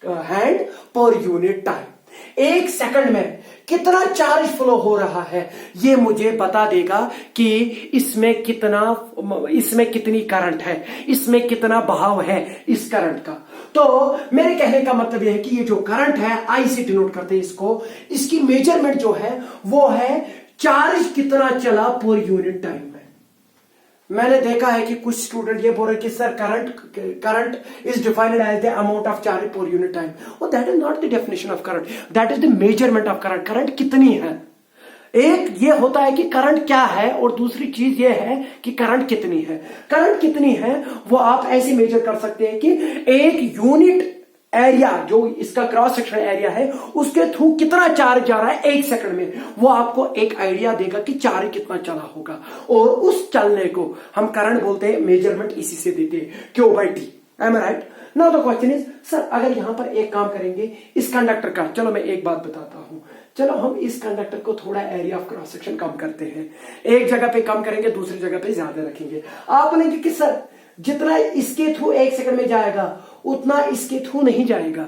hand per unit time. एक सेकंड में कितना चार्ज फ्लो हो रहा है ये मुझे बता देगा कि इसमें कितनी करंट है, इसमें कितना बहाव है इस करंट का। तो मेरे कहने का मतलब यह है कि ये जो करंट है, आई से डिनोट करते हैं इसको, इसकी मेजरमेंट जो है वो है चार्ज कितना चला पर यूनिट टाइम में। मैंने देखा है कि कुछ स्टूडेंट ये बोल रहे कि sir current is defined as the amount of charge per unit time. और that is not the definition of current, that is the measurement of current. Current कितनी है, एक ये होता है कि करंट क्या है और दूसरी चीज ये है कि करंट कितनी है। करंट कितनी है वो आप ऐसे मेजर कर सकते हैं कि एक यूनिट एरिया, जो इसका क्रॉस सेक्शन एरिया है, उसके थ्रू कितना चार्ज जा रहा है एक सेकंड में, वो आपको एक आइडिया देगा कि चार्ज कितना चला होगा। और उस चलने को हम करंट बोलते हैं, मेजरमेंट इसी से देते हैं, Q by T। Am I right? Now the question is, sir अगर यहां पर एक काम करेंगे इस कंडक्टर का, चलो मैं एक बात बताता हूं, चलो हम इस कंडक्टर को थोड़ा एरिया ऑफ क्रॉस सेक्शन कम करते हैं, एक जगह पे कम करेंगे दूसरी जगह पे ज्यादा रखेंगे। आप बोलेंगे कि सर जितना इसके थ्रू एक सेकंड में जाएगा उतना इसके थ्रू नहीं जाएगा,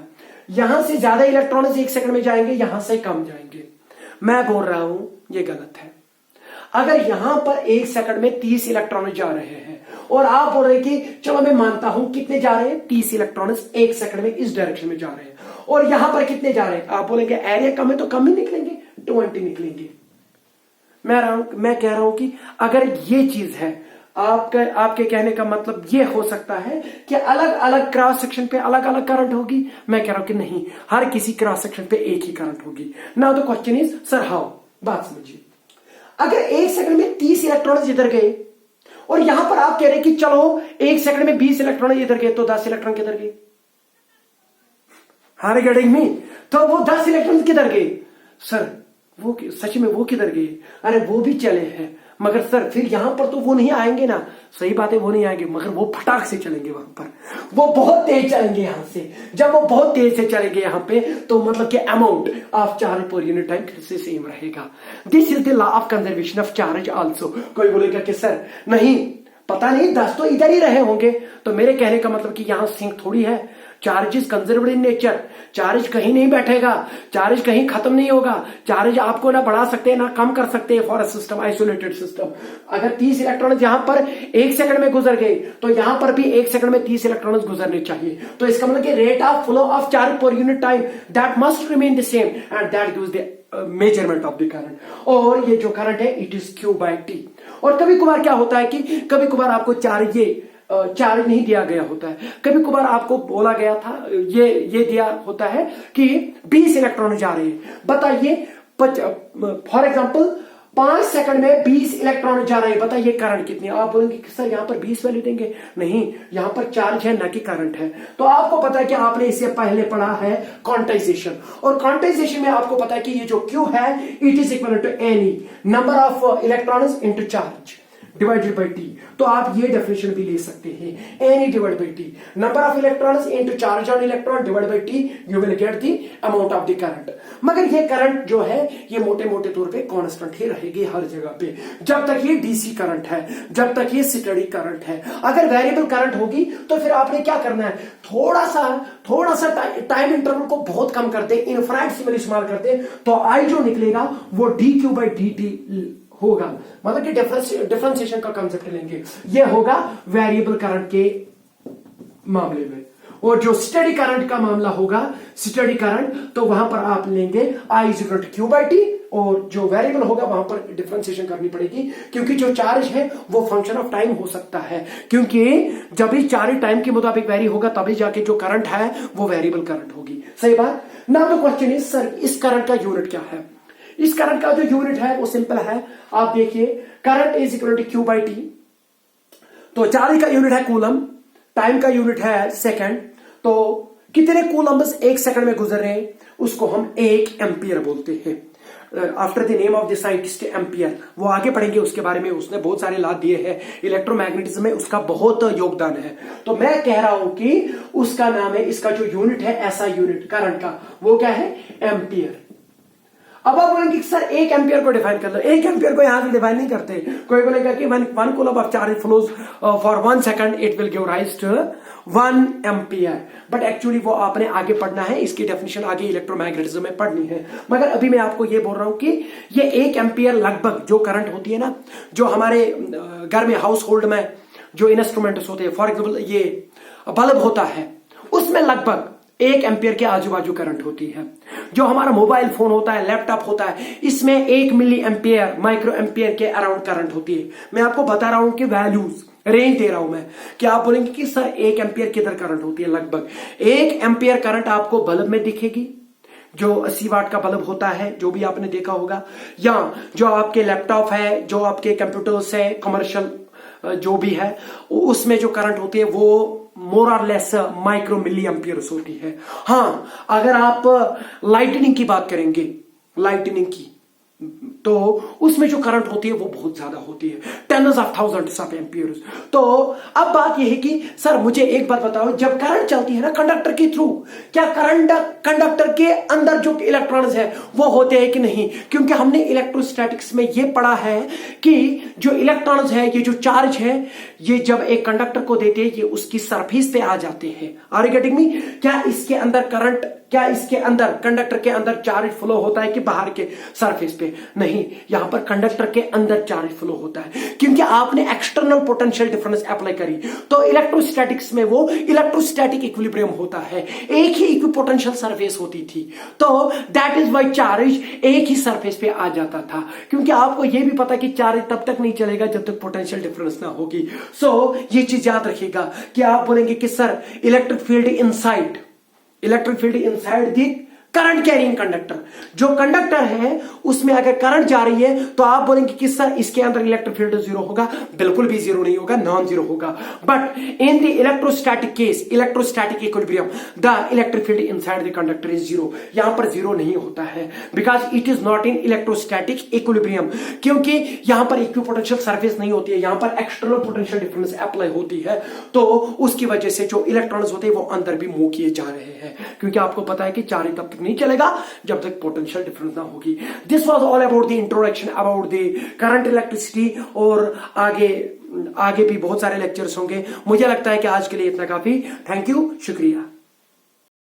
यहां से ज्यादा इलेक्ट्रॉन्स एक सेकंड में जाएंगे, यहां से कम जाएंगे। मैं बोल रहा हूं ये गलत है। अगर यहां पर एक सेकंड में 30 इलेक्ट्रॉन जा रहे हैं और आप बोल रहे हैं कि चलो मैं मानता हूं कितने जा रहे हैं, 30 इलेक्ट्रॉन एक सेकंड में इस डायरेक्शन में जा रहे हैं, और यहां पर कितने जा रहे हैं, आप बोलेंगे एरिया कम है तो कम ही निकलेंगे, 20 निकलेंगे। मैं कह रहा हूं कि अगर ये चीज है, आपके कहने का मतलब ये हो सकता है कि अलग अलग क्रॉस सेक्शन पे अलग अलग करंट होगी। मैं कह रहा हूं कि नहीं, हर किसी क्रॉस सेक्शन पे एक ही करंट होगी। Now the question is sir how, बात समझिए। अगर एक सेकंड में 30 इलेक्ट्रॉन इधर गए और यहां पर आप कह रहे हैं कि चलो एक सेकंड में 20 इलेक्ट्रॉन इधर गए, तो 10 इलेक्ट्रॉन किधर गए? हार गेटिंग मी? तो वो 10 इलेक्ट्रॉन किधर गए? सर वो सच में वो किधर गए? अरे वो भी चले हैं, मगर सर फिर यहां पर तो वो नहीं आएंगे ना। सही बात है, वो नहीं आएंगे, मगर वो फटाक से चलेंगे वहां पर, वो बहुत तेज चलेंगे यहां से। जब वो बहुत तेज से चलेंगे यहां पे, तो मतलब कि amount of charge per unit time फिर से सेम रहेगा। This is the law of conservation of charge also. कोई बोलेगा कि सर नहीं, पता नहीं 10 तो इधर ही रहे होंगे, तो मेरे कहने का मतलब कि यहां सिंक थोड़ी है। Charge is conserved in nature, charge कहीं नहीं बैठेगा, चार्ज कहीं खत्म नहीं होगा। चार्ज आपको ना बढ़ा सकते हैं ना कम कर सकते हैं for a system, isolated system. अगर 30 इलेक्ट्रॉन यहां पर 1 सेकंड में गुजर गए, तो यहां पर भी 1 सेकंड में 30 इलेक्ट्रॉन गुजरने चाहिए। तो इसका मतलब कि rate of flow of charge per unit time that must remain the same and that gives the measurement of the current. और ये जो करंट है it is Q by T। और कभी कभार क्या होता है कि कभी कभार आपको चार्ज नहीं दिया गया होता है, कभी कभार आपको बोला गया था, ये दिया होता है कि 20 इलेक्ट्रॉन जा रहे हैं। बताइए, फॉर एग्जांपल 5 सेकंड में 20 इलेक्ट्रॉन जा रहे हैं, बताइए करंट कितनी है? आप बोलेंगे कि सर यहां पर 20 वैल्यू देंगे, नहीं, यहां पर चार्ज है ना कि करंट है। तो आपको पता है कि आपने इससे पहले पढ़ा है क्वांटाइजेशन, और क्वांटाइजेशन में आपको पता है कि ये जो Q है it is equal to any number of electrons into charge divided by T. तो आप ये डेफिनेशन भी ले सकते हैं, any divide by T, number of electrons into charge on electron divide by T, you will get the amount of the current. मगर ये current जो है ये मोटे मोटे तौर पे कांस्टेंट ही रहेगी हर जगह पे, जब तक ये डीसी करंट है, जब तक ये स्टडी करंट है। अगर वेरिएबल करंट होगी तो फिर आपने क्या करना है, थोड़ा सा टाइम इंटरवल को बहुत कम कर दे, इनफाइनाइट सिंबल इस्तेमाल कर दे, तो आई जो निकलेगा वो dq by dt होगा। मतलब कि डिफरेंशिएशन का कंसेप्ट लेंगे, ये होगा वेरिएबल करंट के मामले में। और जो स्टडी करंट का मामला होगा, स्टडी करंट, तो वहां पर आप लेंगे I is equal to Q by T, और जो वेरिएबल होगा वहां पर डिफरेंशिएशन करनी पड़ेगी, क्योंकि जो चार्ज है वो फंक्शन ऑफ टाइम हो सकता है, क्योंकि जब भी चार्ज टाइम के मुताबिक वेरी होगा तभी जाके जो करंट है वो वेरिएबल करंट होगी। सही बात। Now the question is, sir इस करंट का यूनिट क्या है? इस करंट का जो यूनिट है वो सिंपल है, आप देखिए, current is equal to Q by T। तो चार्ज का यूनिट है कूलम, टाइम का यूनिट है सेकंड, तो कितने कूलम्स 1 सेकंड में गुजर रहे हैं उसको हम 1 एम्पियर बोलते हैं। After the name of the scientist ampere, वो आगे पढ़ेंगे उसके बारे में, उसने बहुत सारे लाभ दिए हैं, इलेक्ट्रोमैग्नेटिज्म में उसका बहुत योगदान है। तो मैं कह रहा हूं कि उसका नाम है, इसका जो यूनिट है ऐसा यूनिट करंट का, वो क्या है, एम्पियर। अब आप बोलेंगे सर 1 एम्पियर को डिफाइन कर लो। 1 एम्पियर को यहां से डिफाइन नहीं करते। कोई बोलेगा कि when 1 coulomb of charge flows for 1 second it will give rise to 1 ampere. But actually वो आपने आगे पढ़ना है, इसकी डेफिनेशन आगे इलेक्ट्रोमैग्नेटिज्म में पढ़नी है। मगर अभी मैं आपको ये बोल रहा हूं कि ये 1 एम्पियर लगभग जो करंट होती है ना, जो हमारे घर में हाउस होल्ड में जो इंस्ट्रूमेंट्स होते हैं, फॉर एग्जाम्पल ये बल्ब होता है, उसमें लगभग 1 एम्पियर के आजू बाजू करंट होती है। जो हमारा मोबाइल फोन होता है, लैपटॉप होता है, इसमें 1 मिली एम्पियर, माइक्रो एम्पियर के अराउंड करंट होती है। मैं आपको बता रहा हूं कि वैल्यूज रेंज दे रहा हूं मैं, कि आप बोलेंगे कि सर 1 एम्पियर किधर करंट होती है? लगभग 1 एम्पियर करंट आपको बल्ब में दिखेगी, जो 80 वाट का बल्ब होता है, जो भी आपने देखा होगा, या जो आपके लैपटॉप है, जो आपके कंप्यूटर्स है, कमर्शियल जो भी है, उसमें जो करंट होती है वो मोर और लेस माइक्रो मिली एम्पियर्स होती है। हाँ, अगर आप लाइटनिंग की बात करेंगे, लाइटनिंग की, तो उसमें जो करंट होती है वो बहुत ज्यादा होती है, tens of thousands of amperes. तो अब बात यह है कि सर मुझे एक बात बताओ, जब करंट चलती है ना कंडक्टर के थ्रू, क्या कंडक्टर के अंदर जो इलेक्ट्रॉन्स है वो होते हैं कि नहीं? क्योंकि हमने इलेक्ट्रोस्टैटिक्स में ये पढ़ा है कि जो इलेक्ट्रॉन्स है, ये जो चार्ज है, ये जब एक कंडक्टर को देते हैं ये उसकी सरफेस पे आ जाते हैं। Are you getting me? क्या इसके अंदर करंट, क्या इसके अंदर कंडक्टर के अंदर चार्ज फ्लो होता है कि बाहर के सरफेस पे? नहीं, यहां पर कंडक्टर के अंदर चार्ज फ्लो होता है, क्योंकि आपने एक्सटर्नल पोटेंशियल डिफरेंस अप्लाई करी। तो इलेक्ट्रोस्टैटिक्स में वो इलेक्ट्रोस्टैटिक इक्विलिब्रियम होता है, एक ही इक्विपोटेंशियल सरफेस होती थी, तो दैट इज व्हाई चार्ज एक ही सरफेस पे आ जाता था। क्योंकि आपको यह भी पता कि चार्ज तब तक नहीं चलेगा जब तक पोटेंशियल डिफरेंस ना होगी। सो ये चीज याद रखिएगा कि आप बोलेंगे कि sir electric field inside the current carrying conductor, जो कंडक्टर है उसमें अगर करंट जा रही है तो आप बोलेंगे कि सर इसके अंदर इलेक्ट्रिक फील्ड जीरो होगा, बिल्कुल भी जीरो नहीं होगा, नॉन जीरो होगा। But in the electrostatic case, electrostatic equilibrium, the electric field inside the conductor is zero. यहां पर जीरो नहीं होता है because it is not in electrostatic equilibrium, क्योंकि यहां पर इक्विपोटेंशियल सरफेस नहीं होती है, यहां पर एक्सटर्नल पोटेंशियल डिफरेंस अप्लाई होती है, तो उसकी वजह से जो इलेक्ट्रॉन्स होते हैं वो अंदर भी मूव किए जा रहे हैं, क्योंकि आपको पता है कि चार्ज तब तक नहीं चलेगा जब तक पोटेंशियल डिफरेंस ना होगी। This was all about the introduction about the current electricity, और आगे भी बहुत सारे लेक्चर्स होंगे। मुझे लगता है कि आज के लिए इतना काफी। थैंक यू, शुक्रिया।